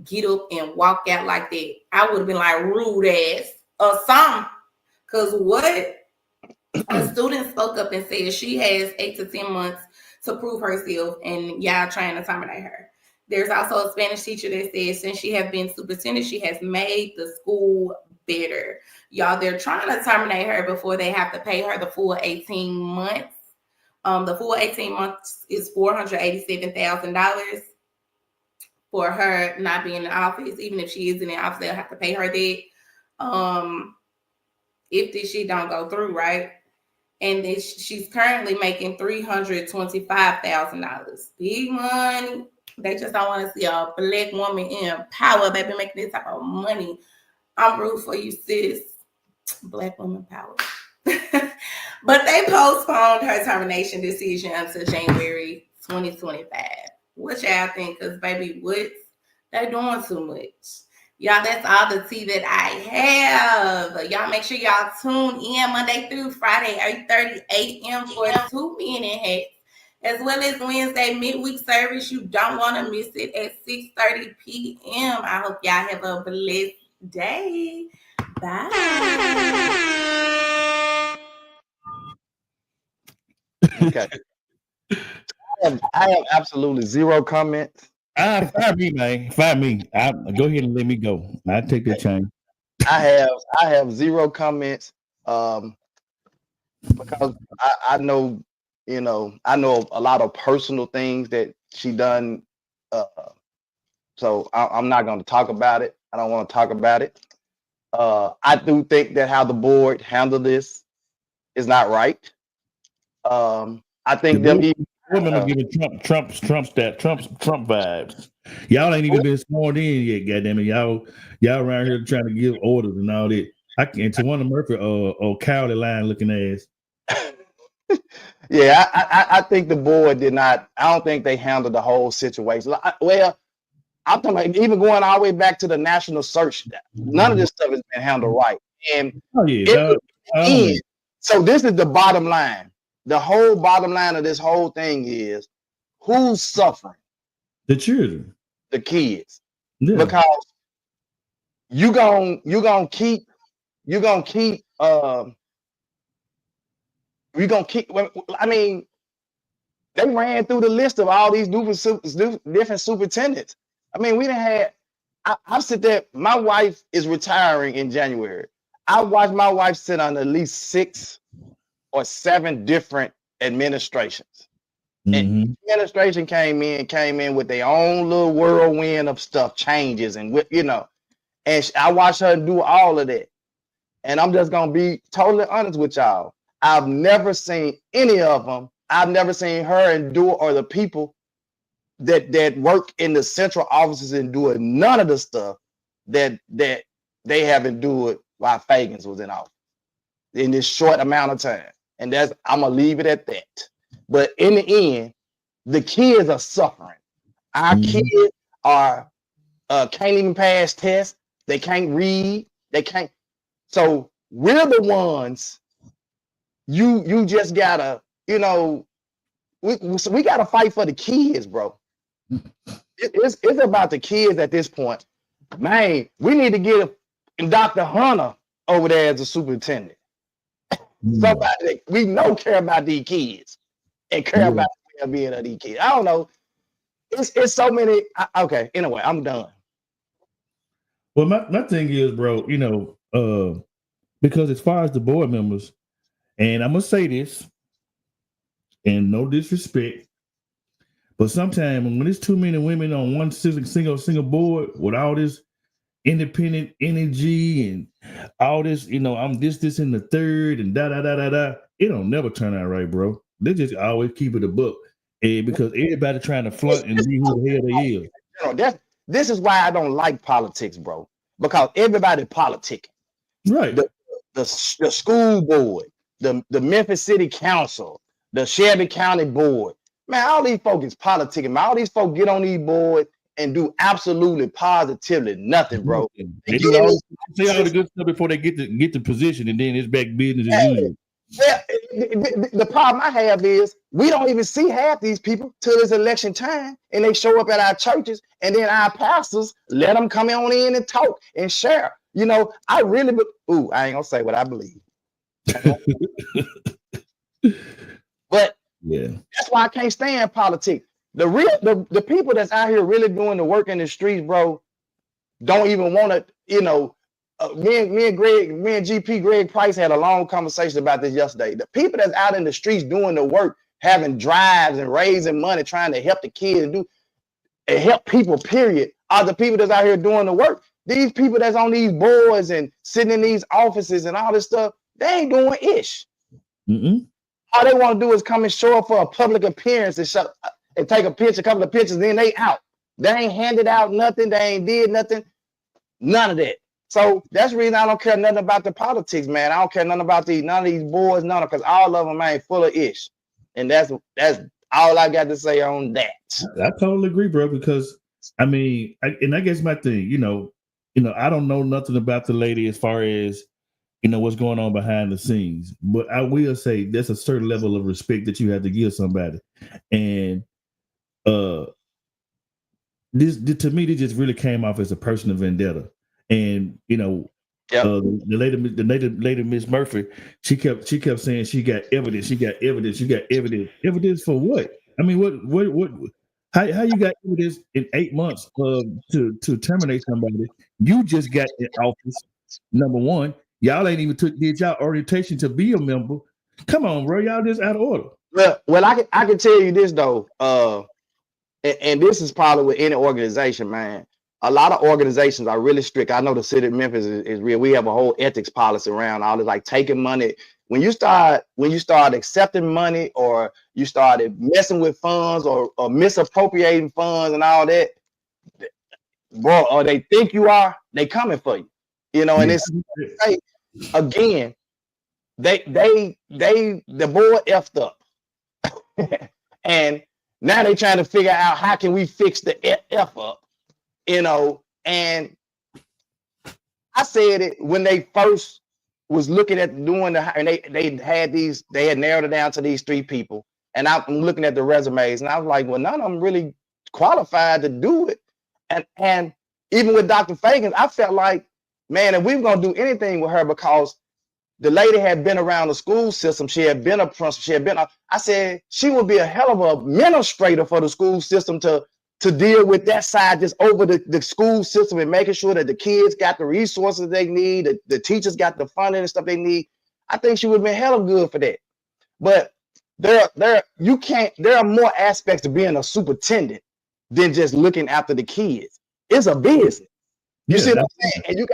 Speaker 8: get up and walk out like that. I would have been like, rude ass or something. Because what? A student spoke up and said she has 8 to 10 months to prove herself, and y'all trying to terminate her. There's also a Spanish teacher that says since she has been superintendent, she has made the school better. Y'all, they're trying to terminate her before they have to pay her the full 18 months. The full 18 months is $487,000 for her not being in office. Even if she is in the office, they'll have to pay her that. If this shit don't go through, right? And then she's currently making $325,000. Big money. They just don't want to see a black woman in power, baby, making this type of money. I'm rooting for you, sis. Black woman power. But they postponed her termination decision until January 2025. What y'all think? Because, baby, what? They're doing too much. Y'all, that's all the tea that I have. Y'all make sure y'all tune in Monday through Friday, 8:30 a.m. for 2 Minute Hats, as well as Wednesday midweek service. You don't want to miss it at 6:30 p.m. I hope y'all have a blessed day. Bye.
Speaker 2: Okay. I have absolutely zero comments.
Speaker 3: Fire me, man. Fire me. Go ahead and let me go. I take that change.
Speaker 2: I have zero comments. Because I know, I know a lot of personal things that she done. So I'm not going to talk about it. I don't want to talk about it. I do think that how the board handled this is not right. I think
Speaker 3: women are giving Trump vibes. Y'all ain't even been sworn in yet, goddamn it. Y'all around here trying to give orders and all that. I can't. Tawana Murphy cowardly line looking ass.
Speaker 2: Yeah, I think the board did not. I don't think they handled the whole situation. Well, I'm talking about even going all the way back to the national search. None of this stuff has been handled right. And so this is the bottom line. The whole bottom line of this whole thing is who's suffering?
Speaker 3: The children,
Speaker 2: the kids,
Speaker 3: yeah.
Speaker 2: Because you're gonna keep. I mean, they ran through the list of all these different superintendents. I mean, we done had I sit there. My wife is retiring in January. I watched my wife sit on at least 6 or 7 different administrations. And each administration came in with their own little whirlwind of stuff, changes, and and I watched her do all of that. And I'm just gonna be totally honest with y'all. I've never seen any of them. I've never seen her endure, or the people that work in the central offices endure none of the stuff that they have endured while Fagans was in office in this short amount of time. And I'm gonna leave it at that. But in the end, the kids are suffering. Our kids are can't even pass tests. They can't read. They can't. So we're the ones. You just gotta, we gotta fight for the kids, bro. It's about the kids at this point. Man, we need to get Dr. Hunter over there as a superintendent. Somebody that we know care about these kids and care about the well-being of these kids. I don't know. It's so many. Okay, anyway, I'm done.
Speaker 3: Well, my thing is, bro, because as far as the board members, and I'm gonna say this, and no disrespect, but sometimes when there's too many women on one single board with all this independent energy and all this, I'm this in the third and da, it don't never turn out right, bro. They just always keep it a book. And because everybody trying to flunt and be who the hell they is.
Speaker 2: This is why I don't like politics, bro. Because everybody politicking.
Speaker 3: Right.
Speaker 2: The school board, the Memphis City Council, the Shelby County Board. Man, all these folks is politicking. Man, all these folks get on these boards and do absolutely positively nothing, bro.
Speaker 3: They say all the good stuff before they get the position, and then it's back business as usual.
Speaker 2: Well, the problem I have is we don't even see half these people till it's election time, and they show up at our churches, and then our pastors let them come on in and talk and share. I really, I ain't gonna say what I believe, but yeah, that's why I can't stand politics. The people that's out here really doing the work in the streets, bro, don't even want to, me and GP Greg Price had a long conversation about this yesterday. The people that's out in the streets doing the work, having drives and raising money, trying to help the kids and help people, period, are the people that's out here doing the work. These people that's on these boards and sitting in these offices and all this stuff, they ain't doing ish. All they want to do is come and show up for a public appearance and take a couple of pictures, then they out. They ain't handed out nothing. They ain't did nothing. None of that. So that's the reason I don't care nothing about the politics, man. I don't care nothing about none of these boards, because all of them ain't full of ish. And that's all I got to say on that.
Speaker 3: I totally agree, bro, because I guess my thing, I don't know nothing about the lady as far as, what's going on behind the scenes, but I will say there's a certain level of respect that you have to give somebody. And this to me, this just really came off as a personal vendetta. And the lady Miss Murphy, she kept saying she got evidence. Evidence for what? I mean, what? How you got evidence in 8 months to terminate somebody? You just got in office. Number one, y'all ain't even did y'all orientation to be a member. Come on, bro, y'all just out of order.
Speaker 2: Well, I can tell you this though, and this is probably with any organization, man. A lot of organizations are really strict. I know the city of Memphis is real. We have a whole ethics policy around all this, like taking money. When you start accepting money, or you started messing with funds or misappropriating funds and all that, bro, or they think you are, they coming for you. And it's again, the board effed up. And now they trying to figure out how can we fix the F up. And I said it when they first was looking at doing and they had narrowed it down to these 3 people, and I'm looking at the resumes, and I was like, well, none of them really qualified to do it. And even with Dr. Fagans, I felt like, man, if we were gonna do anything with her, because the lady had been around the school system, she had been a principal, I said she would be a hell of a administrator for the school system to to deal with that side just over the school system and making sure that the kids got the resources they need, the teachers got the funding and stuff they need, I think she would have been hella good for that. But there are more aspects to being a superintendent than just looking after the kids. It's a business. You see what I'm saying? And you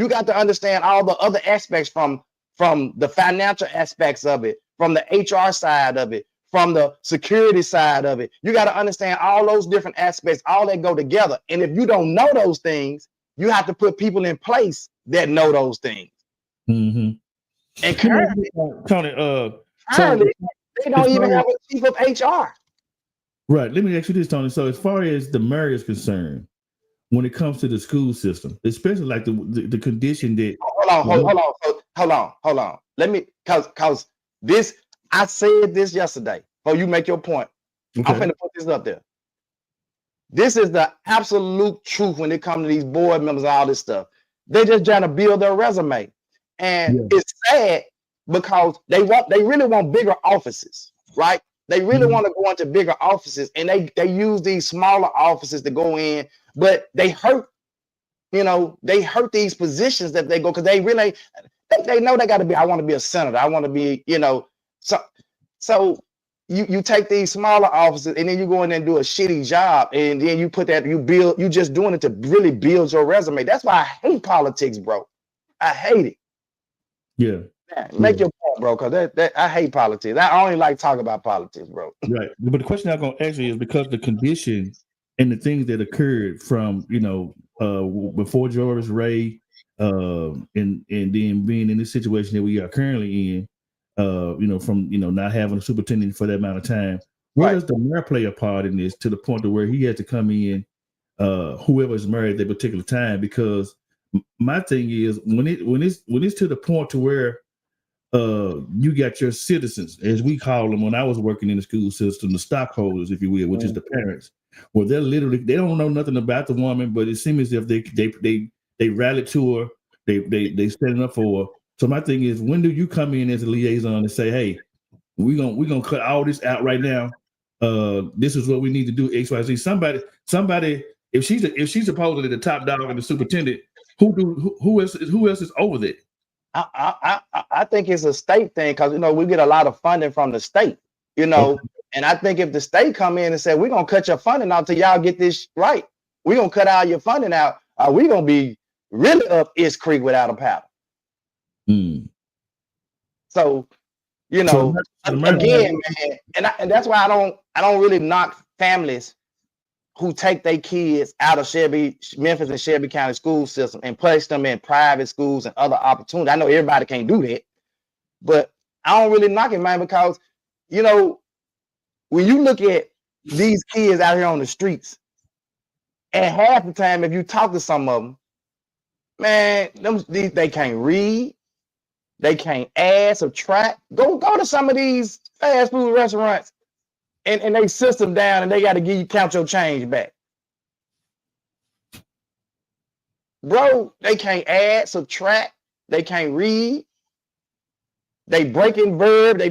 Speaker 2: got to understand all the other aspects from the financial aspects of it, from the HR side of it, from the security side of it. You got to understand all those different aspects, all that go together. And if you don't know those things, you have to put people in place that know those things.
Speaker 3: Mm-hmm.
Speaker 2: And currently,
Speaker 3: Tony,
Speaker 2: they don't even have a chief of HR.
Speaker 3: Right. Let me ask you this, Tony. So as far as the mayor is concerned, when it comes to the school system, especially like the condition that hold on. Let me cause this, I said this yesterday. Before you make your point. Okay. I'm finna put this up there. This is the absolute truth when it comes to these board members and all this stuff. They're just trying to build their resume. And it's sad because they really want bigger offices, right? They really want to go into bigger offices, and they use these smaller offices to go in, but they hurt these positions that they go, because they really they know they got to be. I want to be a senator. I want to be, so you take these smaller offices and then you go in there and do a shitty job, and then you put that you just doing it to really build your resume. That's why I hate politics, bro. I hate it. Yeah.
Speaker 2: Make your point, bro, because that I hate politics. I only like talking about politics, bro.
Speaker 3: Right. But the question I'm going to ask you is because the condition and the things that occurred from, before George Ray, and then being in this situation that we are currently in, from, not having a superintendent for that amount of time, where does the mayor play a part in this to the point to where he had to come in, whoever is married at that particular time? Because my thing is when it's to the point to where you got your citizens, as we call them when I was working in the school system, the stockholders, if you will, which is the parents, where they don't know nothing about the woman, but it seems as if they rallied to her, they standing up for her. So my thing is, when do you come in as a liaison and say, hey, we're gonna cut all this out right now? This is what we need to do, XYZ. Somebody, if she's supposedly the top dog and the superintendent, who else is over there?
Speaker 2: I think it's a state thing, because we get a lot of funding from the state, and I think if the state come in and say, we're gonna cut your funding out till y'all get this right, we're gonna cut all your funding out, we're gonna be really up Ish Creek without a paddle. So again, man, and that's why I don't really knock families who take their kids out of Memphis and Shelby County school system and place them in private schools and other opportunities. I know everybody can't do that, but I don't really knock it, man, because, when you look at these kids out here on the streets, and half the time, if you talk to some of them, man, they can't read, they can't add, subtract. Go to some of these fast food restaurants, and they system down, and they got to count your change back. Bro, they can't add, subtract, they can't read, they breaking verb,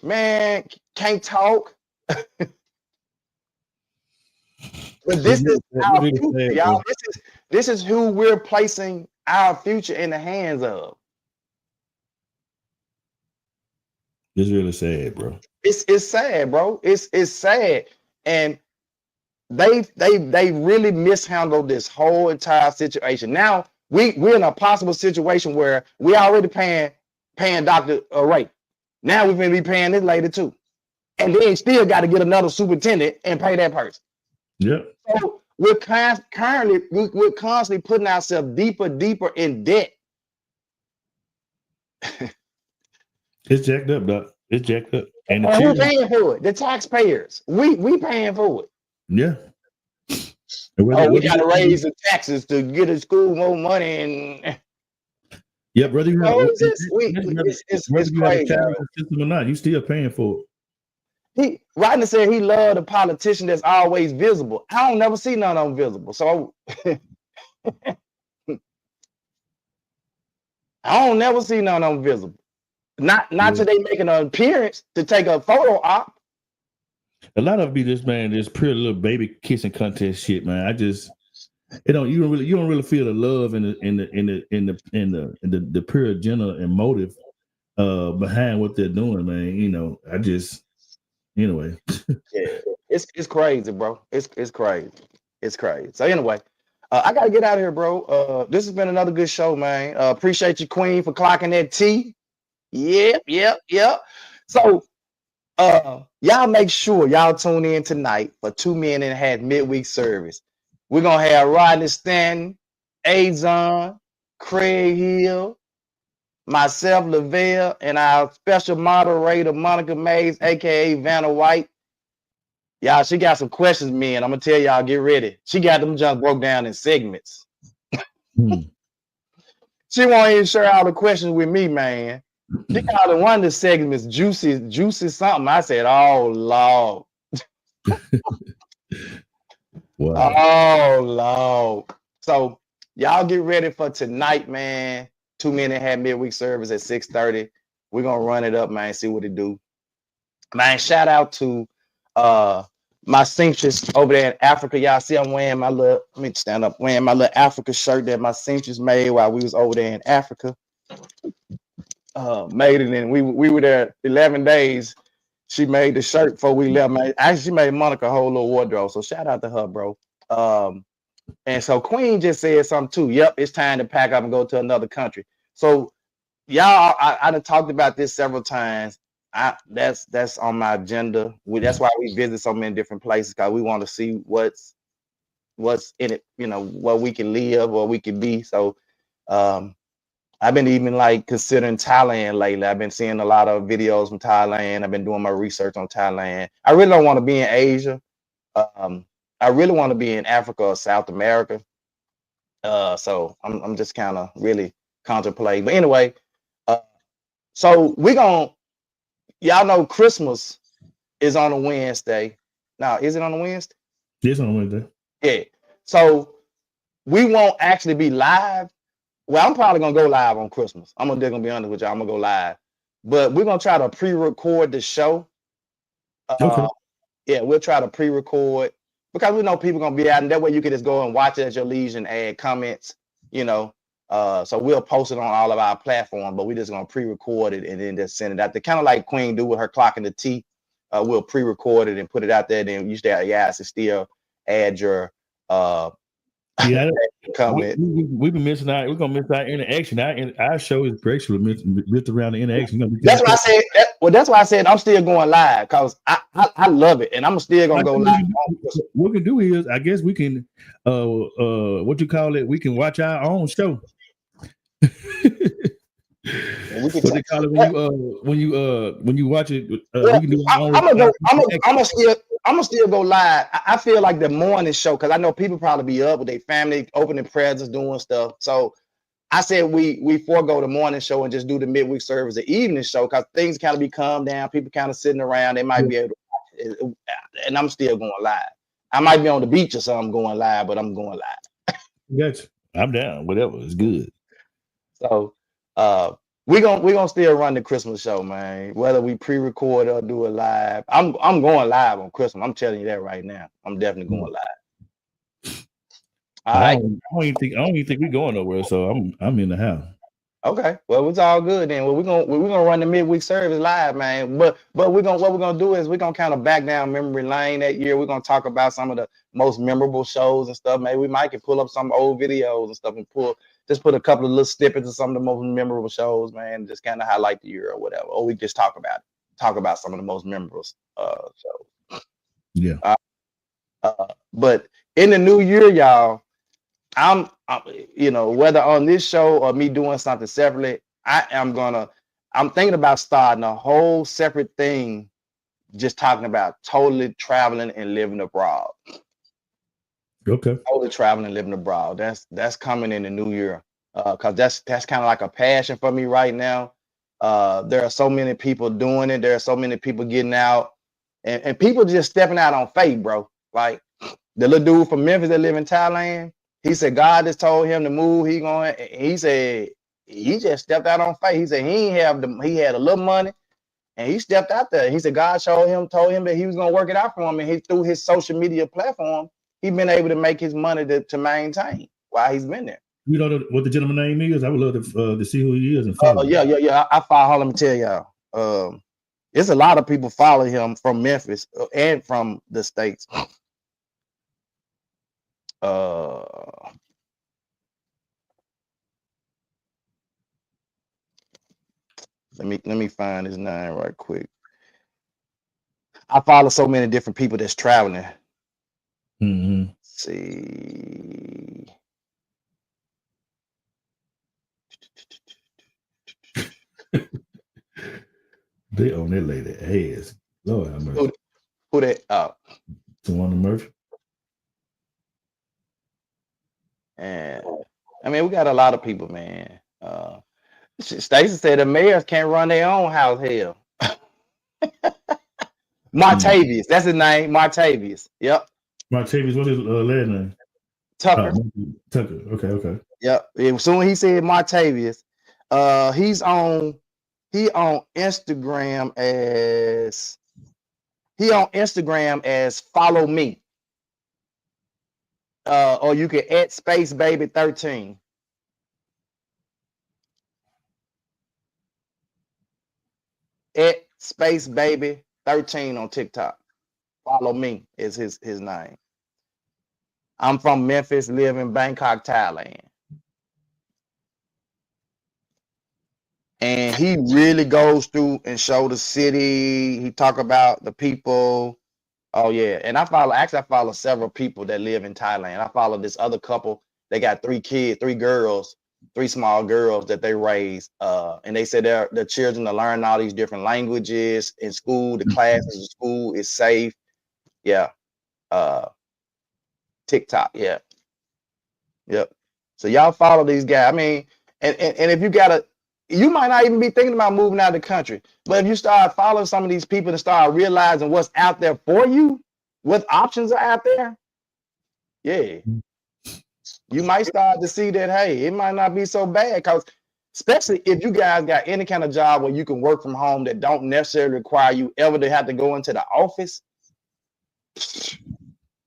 Speaker 2: man, can't talk. But this is our future, y'all. This is who we're placing our future in the hands of.
Speaker 3: It's really sad, bro.
Speaker 2: It's sad, bro. It's sad, and they really mishandled this whole entire situation. Now we're in a possible situation where we already paying Dr. Ray. Now we're gonna be paying this lady too, and then still got to get another superintendent and pay that person.
Speaker 3: Yeah.
Speaker 2: So we're constantly putting ourselves deeper in debt.
Speaker 3: It's jacked up, Doc. It's jacked up.
Speaker 2: And who's paying for it? The taxpayers. We paying for it.
Speaker 3: Yeah.
Speaker 2: We got to raise the taxes to get the school more money. And
Speaker 3: yeah, brother,
Speaker 2: it's crazy.
Speaker 3: System or not, you still paying for
Speaker 2: it. Rodney said he loved a politician that's always visible. I don't never see none of them visible. So I don't never see none of them visible. Not till they making an appearance to take a photo op.
Speaker 3: A lot of it be this man, this pretty little baby kissing contest shit, man. You don't really feel the love and the pure agenda and motive behind what they're doing, man. Anyway.
Speaker 2: Yeah, it's crazy, bro. It's crazy. It's crazy. So anyway, I gotta get out of here, bro. This has been another good show, man. Appreciate you, Queen, for clocking that T. Yep. So y'all make sure y'all tune in tonight for 2 Men and a Half midweek service. We're gonna have Rodney Stanton, Azon, Craig Hill, myself, Lavelle, and our special moderator, Monica Mays, aka Vanna White. Y'all, she got some questions, man. I'm gonna tell y'all, get ready. She got them just broke down in segments. She won't even share all the questions with me, man. She called it one of the segments juicy something. I said, oh Lord.
Speaker 3: Wow.
Speaker 2: Oh Lord. So y'all get ready for tonight, man. 2 Men and a Half midweek service at 6:30. We're gonna run it up, man. See what it do. Man, shout out to my seamstress over there in Africa. Y'all see I'm wearing my little, let me stand up, wearing my little Africa shirt that my seamstress made while we was over there in Africa. Made it, and we were there 11 days. She made the shirt before we left, man. Actually, she made Monica a whole little wardrobe. So shout out to her, bro. And so Queen just said something too. Yep, it's time to pack up and go to another country. So y'all, I done talked about this several times. That's on my agenda. That's why we visit so many different places, because we want to see what's in it, where we can live or we can be. So I've been even like considering Thailand lately. I've been seeing a lot of videos from Thailand. I've been doing my research on Thailand. I really don't want to be in Asia. I really want to be in Africa or South America. So I'm just kind of really contemplating. But anyway, so y'all know Christmas is on a Wednesday. Now, is it on a Wednesday?
Speaker 3: Yes, on a Wednesday.
Speaker 2: Yeah. So we won't actually be live. Well, I'm probably gonna go live on Christmas. I'm gonna be honest with y'all. I'm gonna go live, but we're gonna try to pre-record the show.
Speaker 3: Okay.
Speaker 2: Yeah, we'll try to pre-record because we know people gonna be out, and that way you can just go and watch it at your leisure and add comments. So we'll post it on all of our platforms, but we're just gonna pre-record it and then just send it out there, kind of like Queen do with her clock and the T. We'll pre-record it and put it out there. Then you still add your
Speaker 3: Yeah,
Speaker 2: comment.
Speaker 3: we've been missing out. We're gonna miss our interaction. Our show is basically built around the interaction.
Speaker 2: That's why I said. That's why I said I'm still going live, because I love it, and I'm still gonna go live.
Speaker 3: What we can do is, I guess we can, what you call it? We can watch our own show.
Speaker 2: We can
Speaker 3: what they call it when you watch it. We can do our own.
Speaker 2: I'm gonna still go live. I feel like the morning show, because I know people probably be up with their family, opening presents, doing stuff. So I said we forego the morning show and just do the midweek service, the evening show, because things kind of be calmed down. People kind of sitting around. They might be able to watch it, and I'm still going live. I might be on the beach or something going live, but I'm going live.
Speaker 3: Gotcha. I'm down. Whatever. It's good.
Speaker 2: So we're gonna still run the Christmas show, man. Whether we pre-record or do it live. I'm going live on Christmas. I'm telling you that right now. I'm definitely going live. All right.
Speaker 3: I don't even think we're going nowhere. So I'm in the house.
Speaker 2: Okay. Well, it's all good then. Well, we're gonna run the midweek service live, man. But what we're gonna do is we're gonna kind of back down memory lane that year. We're gonna talk about some of the most memorable shows and stuff. Maybe we might can pull up some old videos and stuff and just put a couple of little snippets of some of the most memorable shows, man. Just kind of highlight the year or whatever. Or we just talk about some of the most memorable shows.
Speaker 3: Yeah.
Speaker 2: But in the new year, y'all, I'm whether on this show or me doing something separately, I'm thinking about starting a whole separate thing, just talking about totally traveling and living abroad.
Speaker 3: Okay.
Speaker 2: Totally traveling and living abroad. That's coming in the new year. Because that's kind of like a passion for me right now. There are so many people doing it. There are so many people getting out, and people just stepping out on faith, bro. Like the little dude from Memphis that live in Thailand. He said God just told him to move. He said he just stepped out on faith. He said he had a little money, And he stepped out there. He said God told him that he was gonna work it out for him, and through his social media platform, he's been able to make his money to maintain while he's been there.
Speaker 3: You know what the gentleman's name is? I would love to see who he is and follow.
Speaker 2: Yeah. I follow. Let me tell y'all. There's a lot of people follow him from Memphis and from the States. Let me find his name right quick. I follow so many different people that's traveling.
Speaker 3: Mm-hmm.
Speaker 2: Let's see.
Speaker 3: They own that lady ass. Lord have mercy.
Speaker 2: Who that?
Speaker 3: Tawana Murphy.
Speaker 2: And I mean, we got a lot of people, man. Stacey said the mayors can't run their own house. Hell. Martavius, that's his name. Martavius. Yep.
Speaker 3: Martavius, what's his last name?
Speaker 2: Tucker.
Speaker 3: Tucker. Okay.
Speaker 2: Yep. As soon as he said Martavius, he on Instagram as follow me. Or you can @ space baby 13. @ space baby 13 on TikTok. Follow me is his name. I'm from Memphis, live in Bangkok, Thailand. And he really goes through and show the city. He talk about the people. Oh yeah. And I follow several people that live in Thailand. I follow this other couple. They got 3 kids, 3 girls, 3 small girls that they raise. And they said their children are learning all these different languages in school. The classes in school is safe. Yeah. TikTok. Yeah. Yep. So y'all follow these guys. I mean, and if you might not even be thinking about moving out of the country, but if you start following some of these people and start realizing what's out there for you, what options are out there, yeah, you might start to see that, hey, it might not be so bad. Because especially if you guys got any kind of job where you can work from home that don't necessarily require you ever to have to go into the office.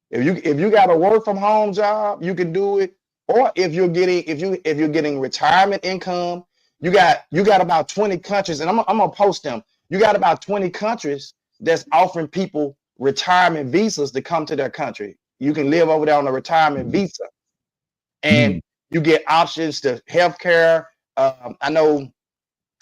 Speaker 2: If you got a work from home job, you can do it. Or if you're getting retirement income, you got about 20 countries, and I'm gonna post them. You got about 20 countries that's offering people retirement visas to come to their country. You can live over there on a retirement visa, and you get options to healthcare. I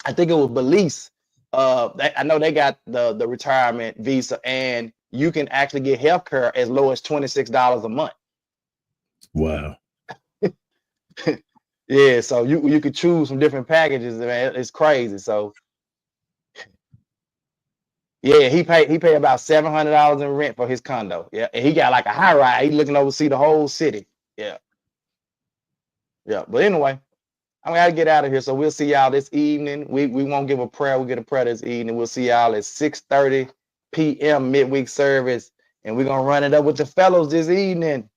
Speaker 2: think it was Belize. I know they got the retirement visa, and you can actually get healthcare as low as $26 a month.
Speaker 3: Wow.
Speaker 2: Yeah, so you could choose some different packages, man. It's crazy. So yeah, he paid about $700 in rent for his condo. Yeah, and he got like a high rise. He's looking over see the whole city. Yeah. But anyway, I'm gonna get out of here. So we'll see y'all this evening. We won't give a prayer. We'll get a prayer this evening. We'll see y'all at 6:30 p.m. midweek service, and we're gonna run it up with the fellows this evening.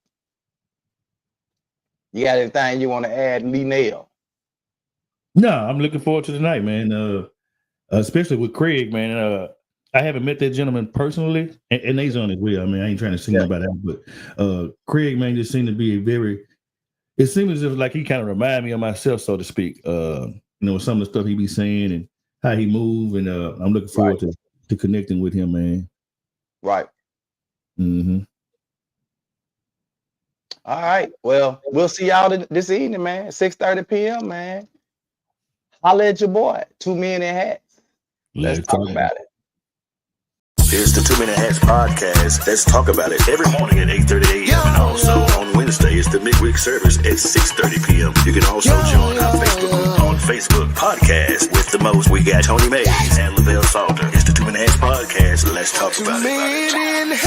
Speaker 2: You got anything you want to add, Linnell?
Speaker 3: No, I'm looking forward to tonight, man. Especially with Craig, man. I haven't met that gentleman personally, and he's on his way. I mean, I ain't trying to sing about that, but Craig, man, just seemed to be it seems as if like he kind of remind me of myself, so to speak. Some of the stuff he be saying and how he move, and I'm looking forward to connecting with him, man.
Speaker 2: Right.
Speaker 3: Mm-hmm.
Speaker 2: All right. Well, we'll see y'all this evening, man. 6:30 p.m., man. Holla at your boy. 2 Men in Hats. Let's talk about it.
Speaker 1: It's the 2 Men in Hats podcast. Let's talk about it every morning at 8:30 a.m. And also on Wednesday, it's the midweek service at 6:30 p.m. You can also join our Facebook podcast with the most. We got Tony Mays and Lavelle Salter. It's the 2 Men in Hats podcast. Let's talk about it.